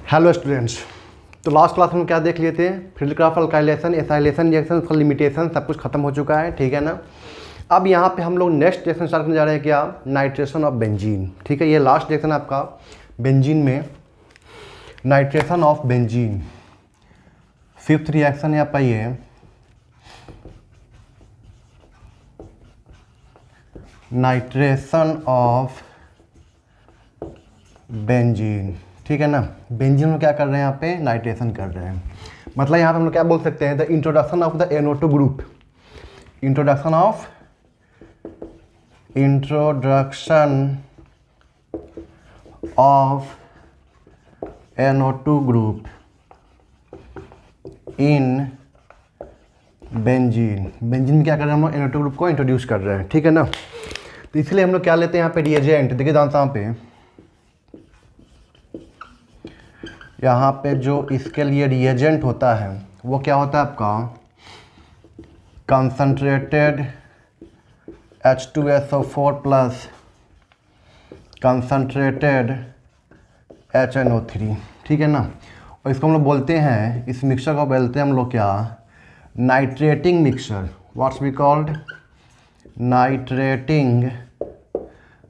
Hello students. तो last class में क्या देख लिए थे? Field craft alkylation, acylation reaction, उसका लिमिटेशन सब कुछ खत्म हो चुका है, ठीक है ना। अब यहाँ पे हम लोग नेक्स्ट रिएक्शन स्टार्ट करने जा रहे हैं, क्या? नाइट्रेशन ऑफ बेंजीन, ठीक है। ये लास्ट रिएक्शन आपका बेंजीन में, nitration of benzene. Fifth reaction है आपका ये नाइट्रेशन ऑफ बेंजीन, ठीक है ना। बेंजीन में क्या कर रहे हैं? यहाँ पे नाइट्रेशन कर रहे हैं। मतलब यहाँ पे हम लोग क्या बोल सकते हैं? The introduction of the NO2 group, introduction of NO2 group in benzene. Benzene में क्या कर रहे हैं हम लोग? NO2 ग्रुप को इंट्रोड्यूस कर रहे हैं, ठीक है ना। तो इसलिए हम लोग क्या लेते हैं यहाँ पे? रिएजेंट। देखिए यहाँ पे, यहाँ पे जो इसके लिए रिएजेंट होता है वो क्या होता है आपका? Concentrated H2SO4 plus concentrated HNO3, ठीक है ना। और इसको हम लोग बोलते हैं, इस मिक्सचर को बोलते हैं हम लोग क्या? Nitrating mixture. What's we called? Nitrating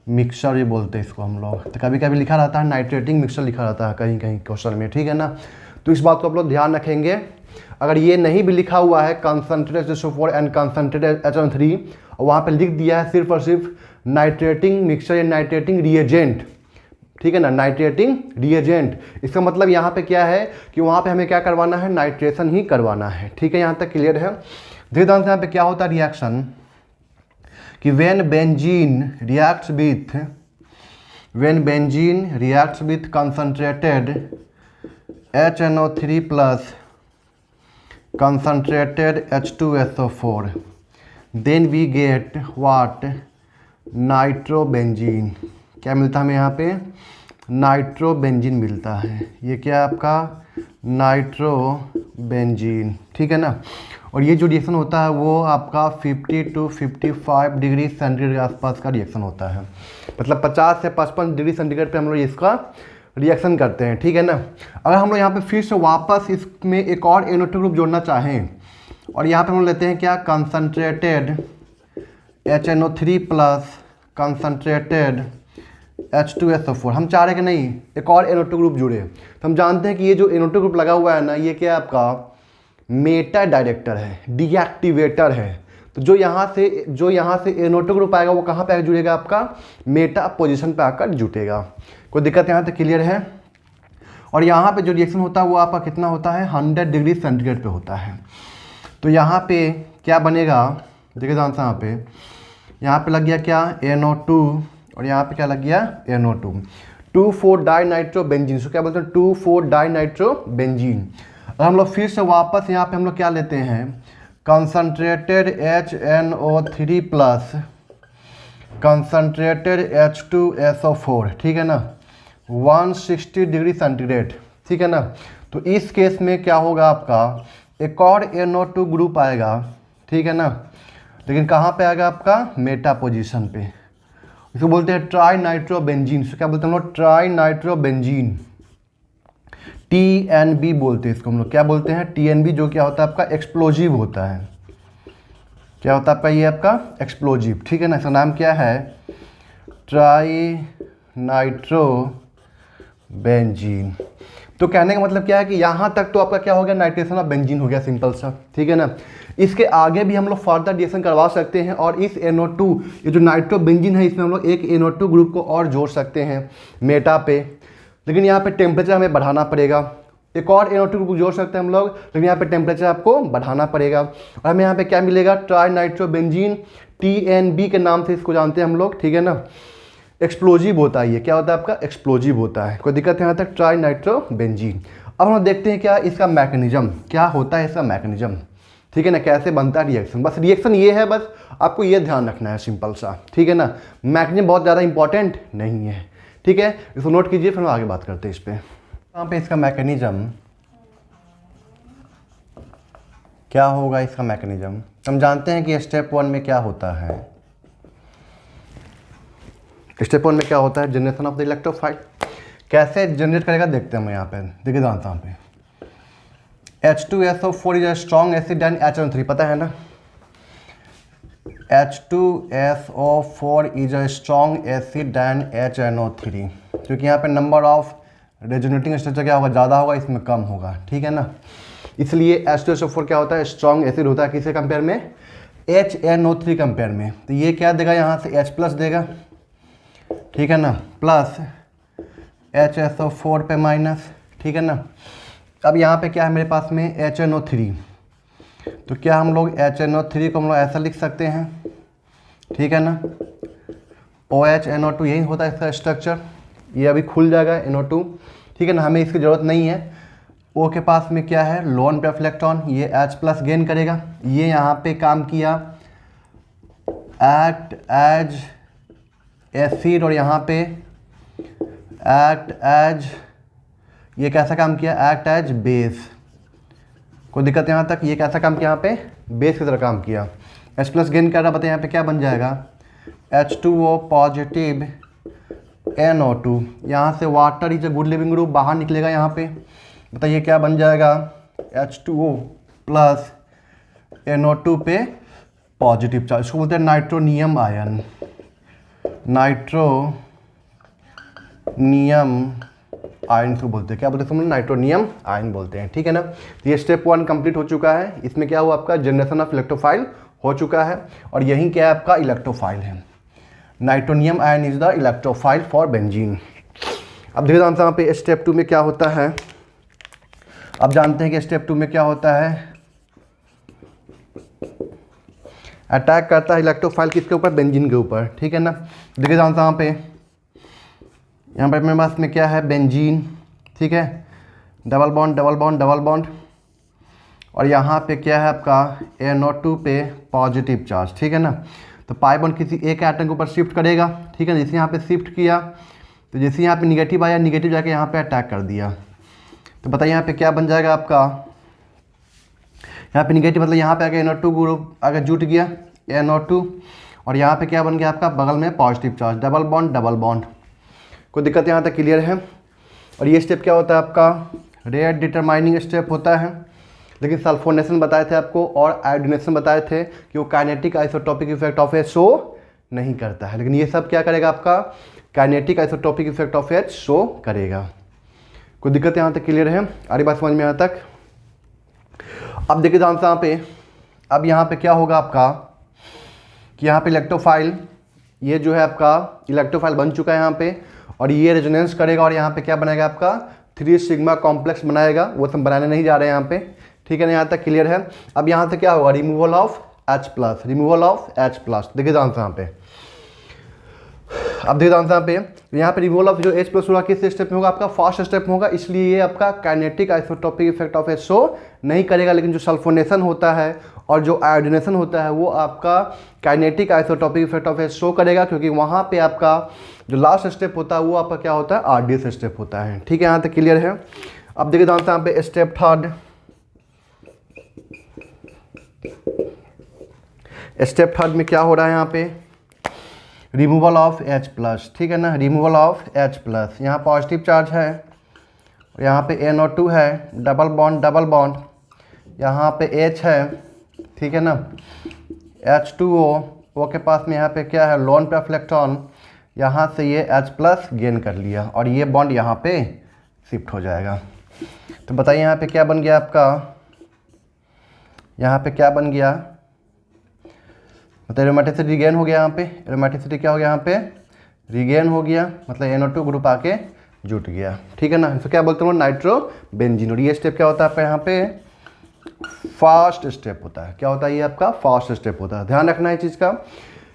mixture ही बोलते हैं इसको हम लोग। तो कभी कभी लिखा रहता है नाइट्रेटिंग मिक्सचर लिखा रहता है कहीं कहीं क्वेश्चन में, ठीक है ना। तो इस बात को आप लोग ध्यान रखेंगे। अगर ये नहीं भी लिखा हुआ है concentrated SO4 and concentrated HNO3, और वहाँ पे लिख दिया है सिर्फ और सिर्फ नाइट्रेटिंग मिक्सचर या नाइट्रेटिंग रिएजेंट, ठीक है ना, नाइट्रेटिंग रिएजेंट, इसका मतलब यहाँ पे क्या है कि वहाँ पे हमें क्या करवाना है? नाइट्रेशन ही करवाना है, ठीक है। यहाँ तक क्लियर है? धीरे धीरे यहाँ पे क्या होता है रिएक्शन कि when benzene reacts with concentrated HNO3 plus concentrated H2SO4, then we get what? Nitrobenzene. क्या मिलता है हमें यहाँ पे? नाइट्रोबेंजीन मिलता है। ये क्या है आपका? नाइट्रोबेंजीन, ठीक है ना। और ये जो रिएक्शन होता है वो आपका 50 to 55 डिग्री सेंटीग्रेड के आसपास का रिएक्शन होता है। मतलब 50 से 55 डिग्री सेंटीग्रेड पे हम लोग इसका रिएक्शन करते हैं, ठीक है ना। अगर हम लोग यहाँ पे फिर से वापस इसमें एक और NO2 ग्रुप जोड़ना चाहें, और यहाँ पे हम लोग लेते हैं क्या? Concentrated HNO3 plus concentrated H2SO4। हम चाह रहे कि नहीं एक और NO2 ग्रुप जुड़े, तो हम जानते हैं कि ये जो NO2 ग्रुप लगा हुआ है ना, ये क्या है आपका? मेटा डायरेक्टर है, डीएक्टिवेटर है। तो जो यहाँ से NO2 ग्रुप आएगा वो कहाँ पे आकर जुड़ेगा? आपका मेटा पोजीशन पे आकर जुटेगा। कोई दिक्कत यहाँ तक क्लियर है? और यहाँ पे जो रिएक्शन होता है वो आपका कितना होता है? 100 डिग्री सेंटीग्रेड पे होता है। तो यहाँ पे क्या बनेगा? देखिए यहाँ पे लग गया क्या? NO2, और यहाँ पे क्या लग गया? NO2, 2,4-डाइनाइट्रोबेंजीन। सो क्या बोलते हैं? 2,4-डाइनाइट्रोबेंजीन। और हम लोग फिर से वापस यहाँ पे हम लोग क्या लेते हैं? Concentrated HNO3 plus concentrated H2SO4, ठीक है ना, 160 डिग्री सेंटीग्रेड, ठीक है ना। तो इस केस में क्या होगा आपका? एक और NO2 ग्रुप आएगा, ठीक है ना, लेकिन कहाँ पे आएगा आपका? मेटा पोजीशन पे। इसको बोलते हैं ट्राई नाइट्रोबेंजीन। क्या बोलते हैं हम लोग? ट्राई नाइट्रोबेंजीन, TNB बोलते हैं इसको हम लोग। क्या बोलते हैं? TNB, जो क्या होता है आपका? एक्सप्लोजिव होता है। क्या होता है आपका? ये आपका एक्सप्लोजिव, ठीक है ना। इसका नाम क्या है? Try nitrobenzene. तो कहने का मतलब क्या है कि यहाँ तक तो आपका क्या हो गया? नाइट्रेशन ऑफ बेंजीन हो गया, सिंपल सा, ठीक है ना। इसके आगे भी हम लोग फर्दर रिएक्शन करवा सकते हैं, और इस NO2, ये जो नाइट्रोबेंजीन है, इसमें हम लोग एक NO2 ग्रुप को और जोड़ सकते हैं मेटा पे, लेकिन यहाँ पे टेम्परेचर हमें बढ़ाना पड़ेगा। एक और NO2 ग्रुप जोड़ सकते हैं हम लोग, लेकिन यहाँ पे टेम्परेचर आपको बढ़ाना पड़ेगा। और हमें यहाँ पे क्या मिलेगा? ट्राई नाइट्रोबेंजीन, TNB के नाम से इसको जानते हैं हम लोग, ठीक है ना। एक्सप्लोजिव होता है ये। क्या होता है आपका? एक्सप्लोजिव होता है। कोई दिक्कत है यहाँ तक? Try nitrobenzene. अब हम देखते हैं क्या इसका मैकेनिज्म, क्या होता है इसका मैकेनिज्म, ठीक है ना, कैसे बनता है रिएक्शन। बस रिएक्शन ये है, बस आपको ये ध्यान रखना है, सिंपल सा, ठीक है ना। मैकेनिज्म बहुत ज़्यादा इंपॉर्टेंट नहीं है, ठीक है। इसको नोट कीजिए, फिर हम आगे बात करते हैं इस पर। यहाँ पे इसका मैकेनिज्म क्या होगा? इसका मैकेनिज्म हम जानते हैं कि स्टेप 1 में क्या होता है। स्टेप 1 में क्या होता है? Generation of the electrophile. कैसे जनरेट करेगा देखते हैं हम यहाँ पे। देखिए जानता हूँ पे H2SO4 is a strong acid and HNO3, पता है ना। H2SO4 is a strong acid and HNO3, क्योंकि यहाँ पे नंबर ऑफ रेजोनेटिंग स्ट्रक्चर क्या होगा, ज़्यादा होगा, इसमें कम होगा, ठीक है ना। इसलिए H2SO4 क्या होता है, स्ट्रॉन्ग एसिड होता है, किसके कंपेयर में, HNO3 कंपेयर में। तो ये क्या देगा, यहाँ से H प्लस देगा, ठीक है ना, प्लस HSO4 पे माइनस, ठीक है ना। अब यहाँ पे क्या है मेरे पास में HNO3, तो क्या हम लोग HNO3 को हम लोग ऐसा लिख सकते हैं, ठीक है ना। OH NO2 यही होता है इसका स्ट्रक्चर, ये अभी खुल जाएगा NO2, ठीक है ना, हमें इसकी ज़रूरत नहीं है। O के पास में क्या है, लोन पे इलेक्ट्रॉन, ये H प्लस गेन करेगा, ये यहाँ पे काम किया एक्ट एज एसिड, और यहाँ पे एक्ट एज, ये कैसा काम किया, एक्ट एज बेस। कोई दिक्कत यहाँ तक, ये कैसा काम किया, यहाँ पे बेस की तरह काम किया। H प्लस गेन कर रहा, बताइए यहाँ पे क्या बन जाएगा, H2O पॉजिटिव NO2, यहाँ से water is a good leaving group बाहर निकलेगा, यहाँ पे बताइए क्या बन जाएगा, H2O प्लस NO2 पे पॉजिटिव चार्ज, इसको बोलते हैं नाइट्रोनियम आयन, नाइट्रोनियम आयन को बोलते हैं, क्या बोलते हैं, नाइट्रोनियम आयन बोलते हैं, ठीक है ना। तो ये स्टेप 1 कंप्लीट हो चुका है। इसमें क्या हुआ, आपका जनरेशन ऑफ इलेक्ट्रोफाइल हो चुका है, और यही क्या है, आपका इलेक्ट्रोफाइल है। Nitronium ion is the electrophile for benzene. अब देखिए जानते हैं यहाँ पे स्टेप 2 में क्या होता है। अब जानते हैं कि स्टेप 2 में क्या होता है, अटैक करता है इलेक्ट्रोफाइल किसके ऊपर, बेंजीन के ऊपर, ठीक है ना। देखिए जानते हैं यहाँ पे मेरे पास में क्या है, बेंजीन, ठीक है, double bond double bond double bond, और यहाँ पे क्या है आपका NO2 पे पॉजिटिव चार्ज, ठीक है ना। तो पाई बॉन्ड किसी एक एटम के ऊपर शिफ्ट करेगा, ठीक है ना। जैसे यहाँ पे शिफ्ट किया, तो जैसे यहाँ पे निगेटिव आया, निगेटिव जाके यहाँ पे अटैक कर दिया, तो बताइए यहाँ पे क्या बन जाएगा आपका, यहाँ पे निगेटिव मतलब यहाँ पे आगे NO2 ग्रुप आगे जुट गया NO2, और यहाँ पे क्या बन गया आपका बगल में positive charge, double bond double bond. कोई दिक्कत यहाँ तक क्लियर है। और ये स्टेप क्या होता है आपका, रेट डिटरमाइनिंग स्टेप होता है। लेकिन सल्फोनेशन बताए थे आपको और आयोडीनेशन बताए थे कि वो kinetic isotopic effect of H show नहीं करता है, लेकिन ये सब क्या करेगा, आपका kinetic isotopic effect of H show करेगा। कोई दिक्कत यहाँ तक क्लियर है, आरी बात समझ में यहाँ तक। अब देखिए ध्यान से यहाँ पे, अब यहाँ पे क्या होगा आपका कि यहाँ पे इलेक्ट्रोफाइल, ये जो है आपका इलेक्ट्रोफाइल बन चुका है यहाँ पे, और ये रेजोनेंस करेगा, और यहाँ पे क्या बनाएगा आपका 3 सिग्मा कॉम्प्लेक्स बनाएगा। वो सब बनाने नहीं जा रहे हैं यहाँ पे, ठीक है ना, यहाँ तक क्लियर है। अब यहाँ से क्या होगा, removal of H plus, removal of H plus. देखिए ध्यान से यहाँ पे, अब देखिए ध्यान से यहाँ पे रिमूवल ऑफ जो H प्लस होगा किस स्टेप में होगा, आपका फर्स्ट स्टेप में होगा, इसलिए ये आपका kinetic isotopic effect of H show नहीं करेगा। लेकिन जो सल्फोनेशन होता है और जो आयोडीनेशन होता है वो आपका kinetic isotopic effect of H show करेगा, क्योंकि वहाँ पे आपका जो लास्ट स्टेप होता है वो आपका क्या होता है, RDS स्टेप होता है, ठीक है, यहाँ तक क्लियर है। अब देखिए ध्यान से यहाँ पे स्टेप 3, स्टेप 3 में क्या हो रहा है, यहाँ पे रिमूवल ऑफ H प्लस, ठीक है ना, रिमूवल ऑफ H प्लस। यहाँ पॉजिटिव चार्ज है, यहाँ पे NO2 है, डबल बॉन्ड, यहाँ पे H है, ठीक है ना, H2O, O के पास में यहाँ पे क्या है, लोन पे इलेक्ट्रॉन, यहाँ से ये H प्लस गेन कर लिया, और ये बॉन्ड यहाँ पे शिफ्ट हो जाएगा। तो बताइए यहाँ पे क्या बन गया आपका, यहाँ पे क्या बन गया, मतलब एरोमेटिसिटी रिगेन हो गया, यहाँ पे एरोमेटिसिटी क्या हो गया, यहाँ पे रिगेन हो गया, मतलब NO2 ग्रुप आके जुट गया, ठीक है ना। इसको क्या बोलते हैं, नाइट्रो बेंजीन। और ये स्टेप क्या होता है आपका, यहाँ पे फास्ट स्टेप होता है। क्या होता है, ये आपका फास्ट स्टेप होता है, ध्यान रखना है इस चीज़ का।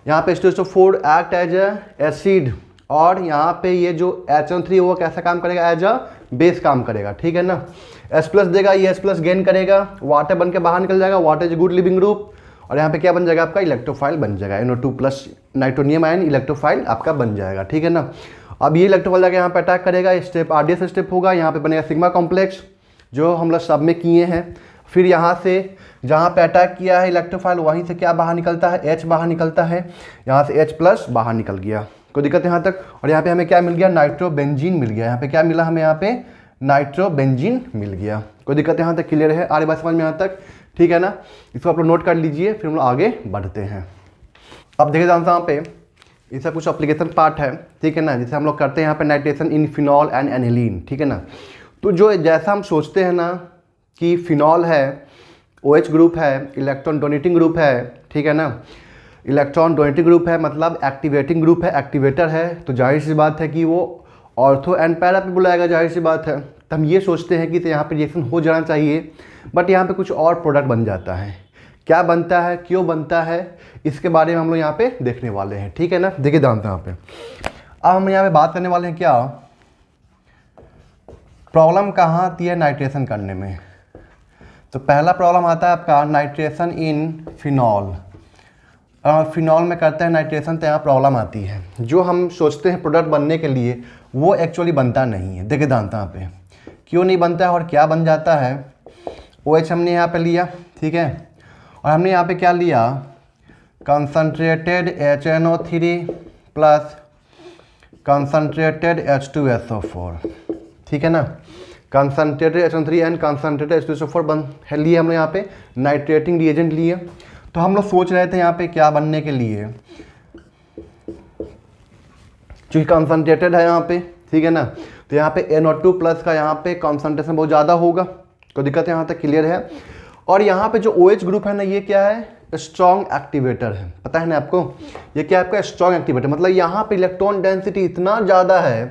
यहाँ पे H2SO4 एक्ट एज एसिड, और यहाँ पे ये जो HNO3 वो कैसा काम करेगा, एज अ बेस काम करेगा, ठीक है ना। H प्लस देगा, ये H प्लस गेन करेगा, वाटर बन के बाहर निकल जाएगा, water is good leaving group, और यहाँ पे क्या बन जाएगा आपका इलेक्ट्रोफाइल बन जाएगा, NO2 plus nitronium ion electrophile आपका बन जाएगा, ठीक है ना। अब ये इलेक्ट्रोफाइल जाकर यहाँ पे अटैक करेगा, स्टेप RDS स्टेप होगा, यहाँ पे बनेगा सिग्मा कॉम्प्लेक्स जो हम लोग सब में किए हैं। फिर यहाँ से जहाँ पे अटैक किया है इलेक्ट्रोफाइल, वहीं से क्या बाहर निकलता है, H बाहर निकलता है, यहाँ से H प्लस बाहर निकल गया, कोई दिक्कत है यहाँ तक। और यहाँ पे हमें क्या मिल गया, नाइट्रोबेंजीन मिल गया। यहाँ पे क्या मिला हमें, यहाँ पे नाइट्रोबेंजीन मिल गया। कोई दिक्कत है यहाँ तक, क्लियर है, आ रही बात समझ में यहाँ तक, ठीक है ना। इसको आप लोग नोट कर लीजिए, फिर हम लोग आगे बढ़ते हैं। अब देखिए यहाँ पे इसका कुछ एप्लीकेशन पार्ट है, ठीक है ना, जैसे हम लोग करते हैं यहाँ पे nitration in phenol and aniline, ठीक है ना। तो जो जैसा हम सोचते हैं ना कि फिनॉल है, OH ग्रुप है, इलेक्ट्रॉन डोनेटिंग ग्रुप है, ठीक है ना, इलेक्ट्रॉन डोनेटिंग ग्रुप है मतलब एक्टिवेटिंग ग्रुप है, एक्टिवेटर है, तो जाहिर सी बात है कि वो ऑर्थो एंड पैरा पे बुलाएगा, जाहिर सी बात है। तो हम ये सोचते हैं कि तो यहाँ पे रिएक्शन हो जाना चाहिए, बट यहाँ पे कुछ और प्रोडक्ट बन जाता है। क्या बनता है, क्यों बनता है, इसके बारे में हम लोग यहाँ पे देखने वाले हैं, ठीक है ना। देखिए जानते हैं यहाँ पे, अब हम यहाँ पे बात करने वाले हैं क्या, प्रॉब्लम कहाँ आती है नाइट्रेशन करने में। तो पहला प्रॉब्लम आता है आपका नाइट्रेशन इन फिनॉल। फिनॉल में करते हैं नाइट्रेशन, तो यहाँ प्रॉब्लम आती है, जो हम सोचते हैं प्रोडक्ट बनने के लिए वो एक्चुअली बनता नहीं है। देखिए जानते हैं यहाँ पे क्यों नहीं बनता है और क्या बन जाता है। OH हमने यहाँ पे लिया, ठीक है, और हमने यहाँ पे क्या लिया, concentrated HNO3 plus concentrated H2SO4, ठीक है ना। Concentrated HNO3 and concentrated H2SO4 बन है लिए हमने यहाँ पे नाइट्रेटिंग रिएजेंट लिए। तो हम लोग सोच रहे थे यहाँ पे क्या बनने के लिए, क्योंकि कंसनट्रेटेड है यहाँ पे, ठीक है ना, तो यहाँ पे NO2 प्लस का यहाँ पे कॉन्सेंट्रेशन बहुत ज़्यादा होगा। कोई दिक्कत है यहाँ तक, क्लियर है। और यहाँ पे जो OH ग्रुप है ना, ये क्या है, स्ट्रॉन्ग एक्टिवेटर है, पता है ना आपको, ये क्या है आपका स्ट्रॉन्ग एक्टिवेटर, मतलब यहाँ पे इलेक्ट्रॉन डेंसिटी इतना ज़्यादा है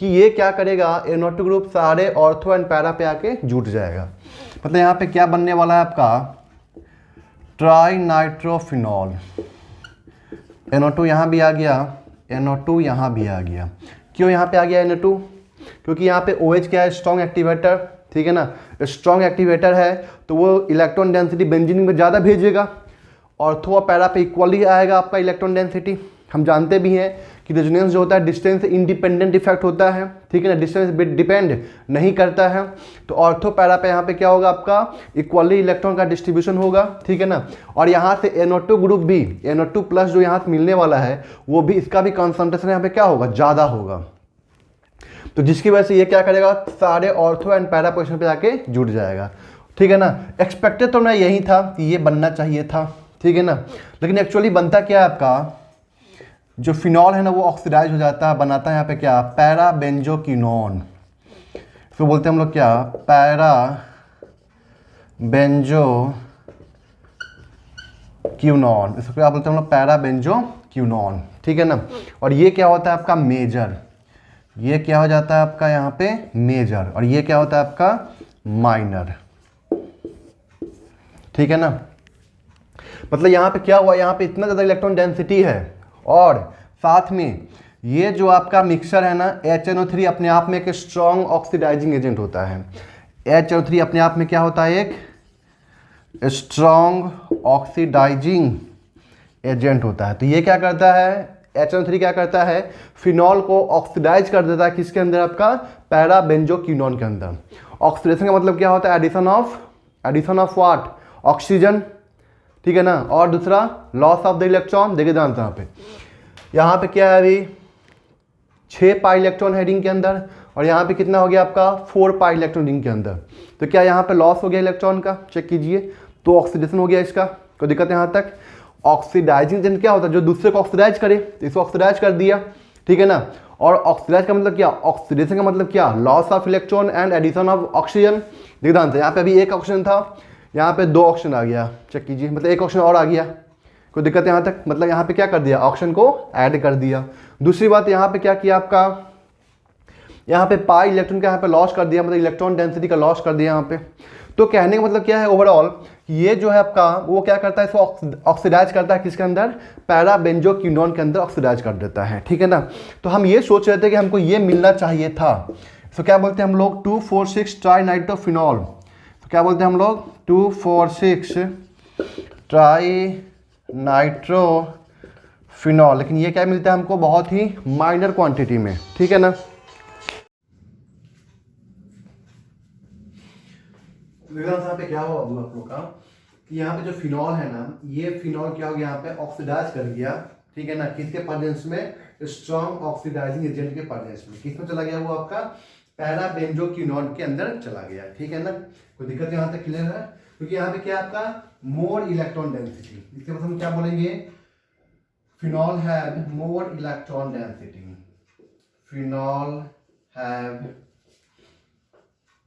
कि ये क्या करेगा, NO2 ग्रुप सारे ऑर्थो एंड पैरा पे आके जुट जाएगा। मतलब यहाँ पे क्या बनने वाला है आपका, ट्राई नाइट्रोफिनॉल। NO2 यहाँ भी आ गया, NO2 यहाँ भी आ गया। क्यों यहाँ पे आ गया NO2, क्योंकि यहाँ पे OH क्या है, स्ट्रॉन्ग एक्टिवेटर, ठीक है ना, स्ट्रॉन्ग एक्टिवेटर है तो वो इलेक्ट्रॉन डेंसिटी बेंजीन में ज़्यादा भेजेगा, ऑर्थो और पैरा पे इक्वली आएगा आपका इलेक्ट्रॉन डेंसिटी। हम जानते भी हैं कि रेजोनेंस जो होता है डिस्टेंस इंडिपेंडेंट इफेक्ट होता है, ठीक है ना, डिस्टेंस डिपेंड नहीं करता है। तो ऑर्थो पैरा पे यहाँ पे क्या होगा आपका, इक्वली इलेक्ट्रॉन का डिस्ट्रीब्यूशन होगा, ठीक है ना। और यहाँ से NO2 ग्रुप भी, NO2 प्लस जो यहाँ से मिलने वाला है वो भी, इसका भी कॉन्सेंट्रेशन यहाँ पे क्या होगा, ज़्यादा होगा। तो जिसकी वजह से ये क्या करेगा, सारे ऑर्थो एंड पैरा पोजिशन पे जाके जुड़ जाएगा, ठीक है ना। एक्सपेक्टेड तो मैं यही था कि ये बनना चाहिए था, ठीक है ना, लेकिन एक्चुअली बनता क्या है आपका, जो फिनॉल है ना वो ऑक्सीडाइज हो जाता है, बनाता है यहाँ पे क्या, पैरा बेंजोक्विनोन। इसको बोलते हैं हम लोग क्या, पैरा बेंजोक्विनोन, इसको क्या बोलते हैं हम लोग, पैरा बेंजोक्विनोन, ठीक है ना। और ये क्या होता है आपका मेजर, ये क्या हो जाता है आपका यहाँ पे मेजर, और ये क्या होता है आपका माइनर, ठीक है ना। मतलब यहाँ पे क्या हुआ, यहाँ पे इतना ज़्यादा इलेक्ट्रॉन डेंसिटी है और साथ में ये जो आपका मिक्सचर है ना, HNO3 अपने आप में एक स्ट्रॉन्ग ऑक्सीडाइजिंग एजेंट होता है। HNO3 अपने आप में क्या होता है, एक स्ट्रॉन्ग ऑक्सीडाइजिंग एजेंट होता है। तो ये क्या करता है, HNO3 क्या करता है, फिनॉल को ऑक्सीडाइज कर देता है, किसके अंदर, आपका पैरा बेंजोक्विनोन के अंदर। ऑक्सीडेशन का मतलब क्या होता है, एडिशन ऑफ व्हाट, ऑक्सीजन, ठीक है ना, और दूसरा लॉस ऑफ द इलेक्ट्रॉन। देखिए जानते हैं यहाँ पे क्या है, अभी 6 पाई इलेक्ट्रॉन है रिंग के अंदर, और यहाँ पे कितना हो गया आपका 4 पाई इलेक्ट्रॉन रिंग के अंदर। तो क्या यहाँ पे लॉस हो गया इलेक्ट्रॉन का, चेक कीजिए, तो ऑक्सीडेशन हो गया इसका। कोई दिक्कत है यहाँ तक। ऑक्सीडाइजिंग एजेंट क्या होता है, जो दूसरे को ऑक्सीडाइज करे, तो इसको ऑक्सीडाइज कर दिया, ठीक है ना। और ऑक्सीडाइज का मतलब क्या, ऑक्सीडेशन का मतलब क्या, loss of electron and addition of oxygen. देखिए जानते हैं यहाँ पे अभी एक ऑक्सीजन था, यहाँ पे 2 ऑक्सीजन आ गया, चेक कीजिए, मतलब एक ऑक्सीजन और आ गया। कोई दिक्कत है यहाँ तक, मतलब यहाँ पे क्या कर दिया, ऑक्सीजन को ऐड कर दिया। दूसरी बात यहाँ पे क्या किया आपका, यहाँ पे पाई इलेक्ट्रॉन का यहाँ पे लॉस कर दिया, मतलब इलेक्ट्रॉन डेंसिटी का लॉस कर दिया यहाँ पे। तो कहने का मतलब क्या है, ओवरऑल ये जो है आपका वो क्या करता है, इसको ऑक्सीडाइज करता है, किसके अंदर, पैरा बेंजोक्विनोन के अंदर ऑक्सीडाइज कर देता है, ठीक है ना। तो हम ये सोच रहे थे कि हमको ये मिलना चाहिए था। तो क्या बोलते हैं हम लोग, 2,4,6 ट्राई नाइट्रोफिनॉल। तो क्या बोलते हैं हम लोग, 2,4,6 ट्राई नाइट्रोफिनॉल। लेकिन ये क्या मिलता है हमको, बहुत ही माइनर क्वांटिटी में, ठीक है ना। यहाँ पे क्या हुआ आप लोग का, कि यहाँ पे जो फिनॉल है ना, ये फिनॉल क्या हो गया, यहाँ पे ऑक्सीडाइज कर गया ठीक है ना, किसके प्रेजेंस में, स्ट्रॉन्ग ऑक्सीडाइजिंग एजेंट के प्रेजेंस में, किसमें चला गया वो आपका पैराबेंजोक्विनोन के अंदर चला गया। ठीक है ना, कोई दिक्कत यहाँ तक क्लियर है? क्योंकि यहाँ पे क्या आपका मोर इलेक्ट्रॉन डेंसिटी, इसके बाद हम क्या बोलेंगे, phenol have more electron density, phenol have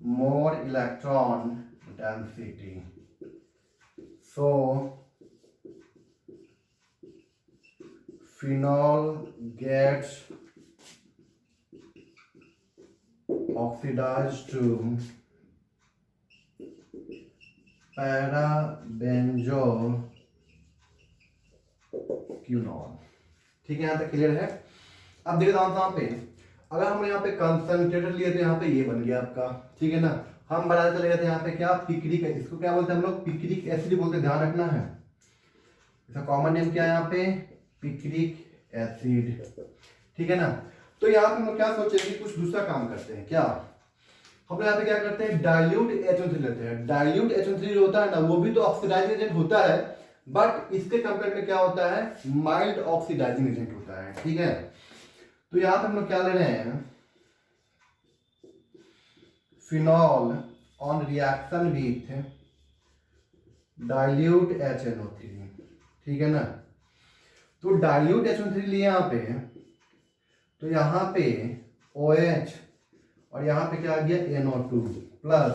more electron density, so phenol gets oxidized to parabenzoquinone। ठीक है, यहां तक क्लियर है? अब देखिए यहाँ पे अगर हम यहाँ पे कंसंट्रेटेड लिए तो यहाँ पे ये बन गया आपका, ठीक है ना, हम बनाते चले गए थे यहाँ पे क्या, पिक्रिक, इसको क्या बोलते हैं हम लोग, पिक्रिक एसिड बोलते हैं, ध्यान रखना है। इसका कॉमन नेम क्या है यहाँ पे, पिक्रिक एसिड। ठीक है ना, तो यहाँ पे हम लोग क्या सोचेंगे, कुछ दूसरा काम करते हैं। क्या हम लोग यहाँ पे क्या करते हैं, डाइल्यूट HO3 लेते हैं। डाइल्यूट HO3 जो होता है ना, वो भी तो ऑक्सीडाइजिंग एजेंट होता है, बट इसके कंपेयर में क्या होता है, माइल्ड ऑक्सीडाइजिंग एजेंट होता है। ठीक है, तो यहां पे हम लोग क्या ले रहे हैं, phenol on reaction with dilute HNO3। ठीक है ना, तो डाइल्यूट HNO3 लिए यहां पे, तो यहां पे OH और यहां पे क्या आ गया NO2 प्लस,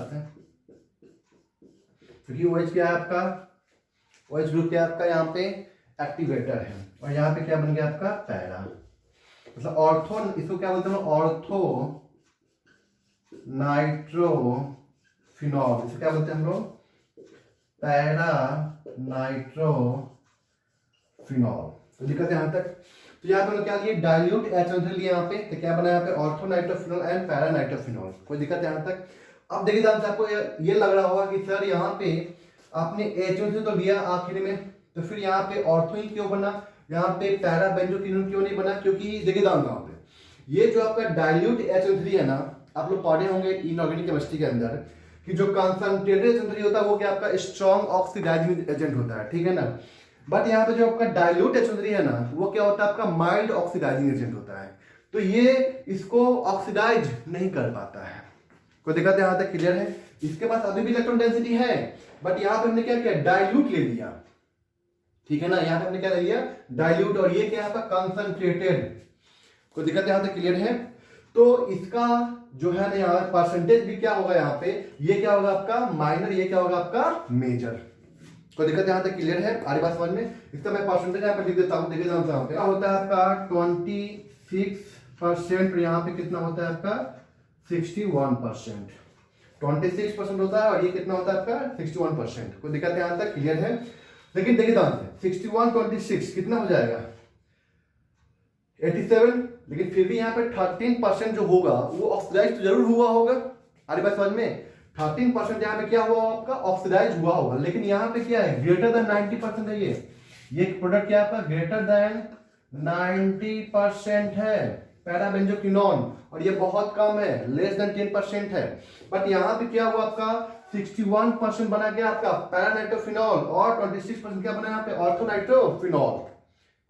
क्योंकि OH क्या है आपका, OH ग्रुप क्या है आपका यहाँ पे एक्टिवेटर है, और यहाँ पे क्या बन गया आपका पैरा, मतलब ऑर्थो, इसको क्या बोलते हैं ऑर्थो नाइट्रोफिनॉल, इसे क्या बोलते हैं हम लोग, पैरा नाइट्रोफिनॉल। तो दिक्कत है यहाँ तक। तो यहाँ पे क्या लिए, डाइल्यूट HNO3 लिए यहाँ पे, तो क्या बना यहाँ पे ortho nitrophenol and para nitrophenol. कोई दिक्कत है यहाँ तक? अब देखिए ध्यान से, आपको ये लग रहा होगा कि सर यहाँ पे आपने HNO3 तो लिया आखिर में, तो फिर यहाँ पे ऑर्थो ही क्यों बना, यहाँ पे पैराबेंजोक्विनोन क्यों नहीं बना? क्योंकि देखिए ध्यान पे, ये जो आपका डाइल्यूट HNO3 है ना, आप लोग पढ़े होंगे इनऑर्गेनिक केमिस्ट्री के अंदर कि जो कंसंट्रेटेड HNO3 होता है वो क्या आपका स्ट्रॉन्ग ऑक्सीडाइजिंग एजेंट होता है। ठीक है ना, बट यहाँ पे जो आपका डाइल्यूट HNO3 है ना, वो क्या होता है आपका माइल्ड ऑक्सीडाइजिंग एजेंट होता है, तो ये इसको ऑक्सीडाइज नहीं कर पाता है। कोई दिक्कत यहाँ तक क्लियर है? इसके पास अभी भी इलेक्ट्रॉन डेंसिटी है, बट यहाँ पे हमने क्या किया, डाइल्यूट ले लिया। ठीक है ना, यहाँ पे हमने क्या ले लिया, डाइल्यूट, और ये क्या आपका कंसंट्रेटेड। कोई दिक्कत यहाँ तक क्लियर है? तो इसका जो है ना यहाँ परसेंटेज भी क्या होगा, यहाँ पे ये क्या होगा आपका माइनर, ये क्या होगा आपका मेजर। कोई दिक्कत यहाँ तक क्लियर है? आ रही बात समझ में? इसका मैं परसेंटेज यहाँ पे लिख देता हूँ, देखिए यहाँ पे क्या होता है आपका 26%, यहाँ पे कितना होता है आपका 61%, 26% होता है, और ये कितना होता है आपका 61%। कोई दिक्कत यहाँ तक क्लियर है? लेकिन देखिए ध्यान से 61 26 कितना हो जाएगा 87, लेकिन फिर भी यहाँ पे 13% जो होगा वो ऑक्सीडाइज तो जरूर हुआ होगा। अरे बात समझ में, 13% यहाँ पे क्या हुआ आपका ऑक्सीडाइज हुआ होगा, लेकिन यहाँ पे क्या है ग्रेटर देन 90% है। ये प्रोडक्ट क्या आपका ग्रेटर देन 90% है पैराबेंजोक्विनोन, और ये बहुत कम है, लेस देन 10% है। बट यहाँ पे क्या हुआ आपका 61% बना गया आपका पैरानाइट्रोफिनॉल, और 26% क्या बना यहाँ पे ऑर्थोनाइट्रोफिनॉल।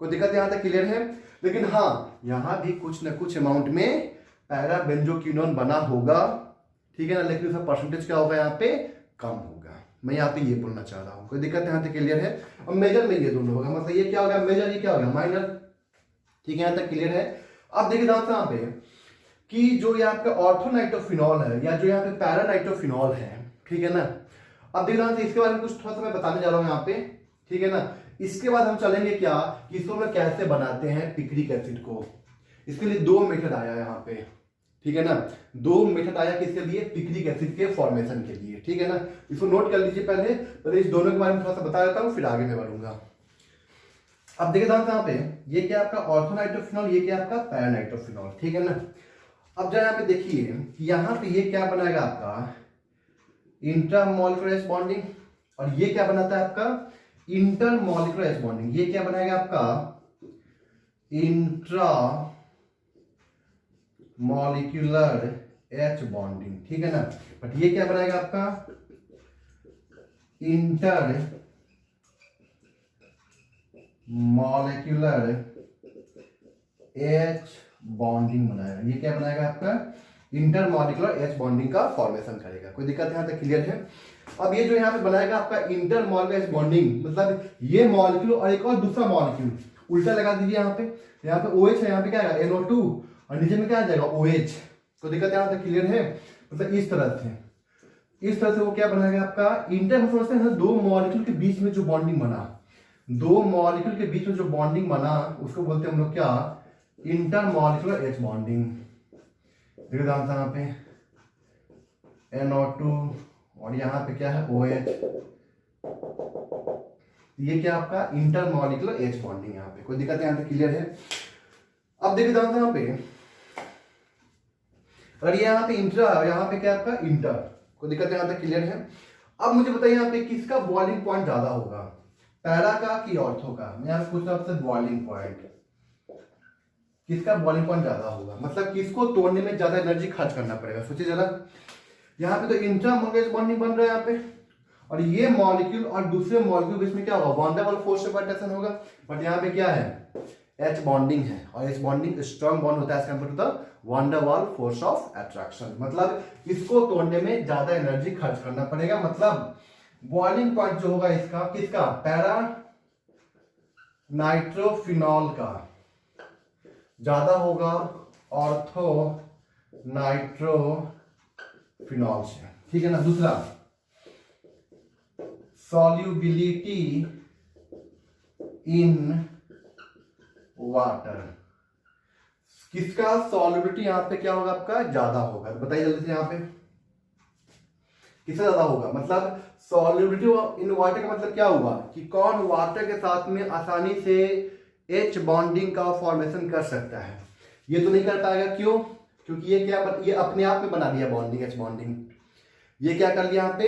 कोई दिक्कत यहाँ तक क्लियर है? लेकिन हाँ, यहाँ भी कुछ ना कुछ अमाउंट में पैराबेंजोक्विनोन बना होगा। ठीक है ना, लेकिन उसका परसेंटेज क्या होगा यहाँ पे कम होगा। मैं यहाँ पे ये बोलना चाह रहा हूँ। कोई दिक्कत यहाँ तक क्लियर है? अब मेजर में ये दोनों होगा, मतलब ये क्या होगा मेजर, ये क्या होगा माइनर। ठीक है, यहाँ तक क्लियर है? अब देखिए यहाँ पे कि जो ये आपका ऑर्थोनाइट्रोफिनॉल है या जो यहाँ पे पैरानाइट्रोफिनॉल है, ठीक है ना। अब देखिए ध्यान से, इसके बारे में कुछ थोड़ा सा मैं बताने जा रहा हूँ यहाँ पे। ठीक है ना, इसके बाद हम चलेंगे क्या कि इसको हम कैसे बनाते हैं पिक्रिक एसिड को। इसके लिए दो मेथड आया यहाँ पे। ठीक है ना, दो मेथड आया किसके लिए, पिक्रिक एसिड के फॉर्मेशन के लिए। ठीक है ना, इसको नोट कर लीजिए पहले इस दोनों के बारे में थोड़ा सा बता देता हूँ, फिर आगे मैं बढ़ूंगा। अब देखिए यहाँ पे ये क्या आपका ऑर्थोनाइट्रोफिनॉल, ये क्या आपका पैरानाइट्रोफिनॉल। ठीक है ना, अब जरा यहाँ पे देखिए यहाँ पे ये क्या बनाएगा आपका इंट्रामॉलिक्यूलर एस बॉन्डिंग, और ये क्या बनाता है आपका इंटरमॉलिक्यूलर एस बॉन्डिंग। ये क्या बनाएगा आपका इंट्रा मॉलिक्यूलर एच बॉन्डिंग। ठीक है ना, बट ये क्या बनाएगा आपका इंटर मॉलिक्यूलर एच बॉन्डिंग बनाएगा। ये क्या बनाएगा आपका इंटरमॉलिक्यूलर एच बॉन्डिंग का फॉर्मेशन करेगा। कोई दिक्कत यहाँ तक क्लियर है। अब ये जो यहाँ पे बनाएगा आपका इंटरमॉलिक्यूलर एच बॉन्डिंग, मतलब ये मॉलिक्यूल और एक और दूसरा मॉलिक्यूल उल्टा लगा दीजिए। यहाँ पे OH है, यहाँ पे क्या आएगा NO2 और नीचे में क्या आ जाएगा OH। तो दिक्कत यहाँ तक क्लियर है। मतलब इस तरह से वो क्या बनाएगा आपका इंटर, समझते हैं दो मॉलिक्यूल के बीच में जो बॉन्डिंग बना, दो मॉलिक्यूल के बीच में जो बॉन्डिंग बना उसको बोलते हैं हम लोग क्या इंटरमॉलिक्यूलर एच बॉन्डिंग। देखिए यहाँ पे NO2 और यहाँ पे क्या है OH। ये क्या आपका इंटरमॉलिक्यूलर एच बॉन्डिंग। यहाँ पे कोई दिक्कत यहाँ पे क्लियर है। अब देखिए यहाँ पे अगर ये यहाँ पे इंटर, यहाँ पे क्या आपका इंटर, कोई दिक्कत यहाँ तक क्लियर है। अब मुझे बताइए यहाँ पे किसका बॉइलिंग पॉइंट ज्यादा होगा, पैरा का कि ऑर्थो का। मैं यहाँ पूछ रहा हूँ आपसे बॉइलिंग पॉइंट, किसका बॉइलिंग पॉइंट ज्यादा होगा, मतलब किसको तोड़ने में ज्यादा एनर्जी खर्च करना पड़ेगा। सोचिए जरा, यहाँ पे तो इंटरमॉलिक्यूलर बॉन्डिंग बन रहा है यहाँ पे, और ये मॉलिक्यूल और दूसरे मॉलिक्यूल के बीच में क्या होगा वैन डेर वाल्स फोर्स से अट्रैक्शन होगा। बट यहाँ पे क्या है एच बॉन्डिंग है, और एच बॉन्डिंग स्ट्रॉन्ग बॉन्ड होता है as compare to the van der Waals force of attraction. मतलब इसको तोड़ने में ज्यादा एनर्जी खर्च करना पड़ेगा। मतलब बॉइलिंग पॉइंट जो होगा इसका किसका, पैरा नाइट्रोफिनॉल का ज्यादा होगा ऑर्थो नाइट्रोफिनॉल से, ठीक है ना। दूसरा सॉल्युबिलिटी इन वाटर, किसका सॉल्युबिलिटी यहाँ पे क्या होगा आपका ज्यादा होगा, तो बताइए जल्दी से यहाँ पे किससे ज्यादा होगा। मतलब सॉल्युबिलिटी इन वाटर का मतलब क्या हुआ कि कौन वाटर के साथ में आसानी से एच बॉन्डिंग का फॉर्मेशन कर सकता है। ये तो नहीं कर पाएगा, क्यों, क्योंकि ये अपने आप में बना दिया बॉन्डिंग, एच बॉन्डिंग। ये क्या कर लिया यहाँ पे,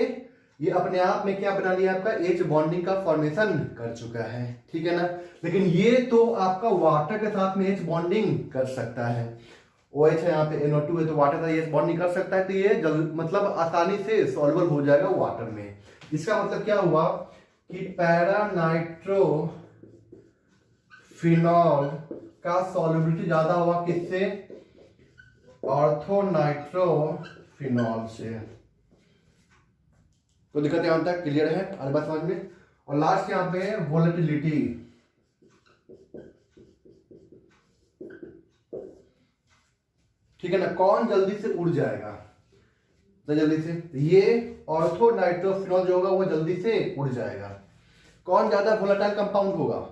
ये अपने आप में क्या बना लिया आपका एच बॉन्डिंग का फॉर्मेशन कर चुका है, ठीक है ना। लेकिन ये तो आपका वाटर के साथ में एच बॉन्डिंग कर सकता है। OH है यहाँ पे NO2 है, तो वाटर का एच बॉन्डिंग कर सकता है, तो ये मतलब आसानी से सॉल्युबल हो जाएगा वाटर में। इसका मतलब क्या हुआ कि पैरा नाइट्रोफिनॉल का सॉल्युबिलिटी ज्यादा हुआ किससे, ऑर्थो नाइट्रोफिनॉल से। तो दिक्कत यहां तक क्लियर है, और बात समझ में। और लास्ट यहाँ पे है वोलेटिलिटी, ठीक है ना, कौन जल्दी से उड़ जाएगा, तो जल्दी से ये ऑर्थो नाइट्रोफिनॉल जो होगा वो जल्दी से उड़ जाएगा। कौन ज्यादा वोलेटाइल कंपाउंड होगा,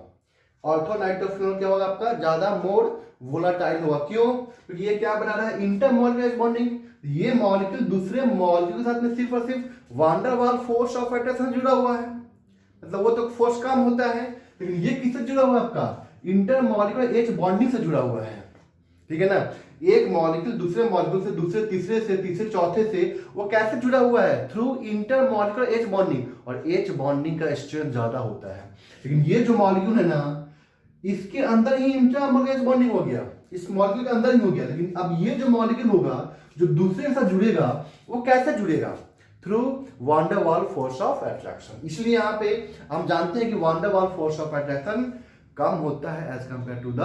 ऑर्थो नाइट्रोफिनॉल क्या होगा आपका ज्यादा मोर वोलेटाइल होगा। क्यों, क्योंकि ये क्या बना रहा है इंटरमॉलिक्यूलर बॉन्डिंग। ये मॉलिक्यूल दूसरे मॉलिक्यूल के साथ में सिर्फ और सिर्फ van der Waals force of attraction जुड़ा हुआ है। मतलब वो तो फोर्स कम होता है, लेकिन ये किससे जुड़ा हुआ है आपका इंटरमॉलिक्यूलर एच बॉन्डिंग से जुड़ा हुआ है, ठीक है ना। एक मॉलिक्यूल दूसरे मॉलिक्यूल से, दूसरे तीसरे से, तीसरे चौथे से वो कैसे जुड़ा हुआ है, थ्रू इंटरमॉलिक्यूलर एच बॉन्डिंग। और एच बॉन्डिंग का स्ट्रेंथ ज्यादा होता है। लेकिन ये जो मॉलिक्यूल है ना, इसके अंदर ही इंटरमॉलिक्यूलर एच बॉन्डिंग हो गया, इस मॉलिक्यूल के अंदर ही हो गया। लेकिन अब ये जो मॉलिक्यूल होगा जो दूसरे के साथ जुड़ेगा, वो कैसे जुड़ेगा, through van der Waals force of attraction. इसलिए यहाँ पे हम जानते हैं कि van der Waals force of attraction कम होता है as compare to the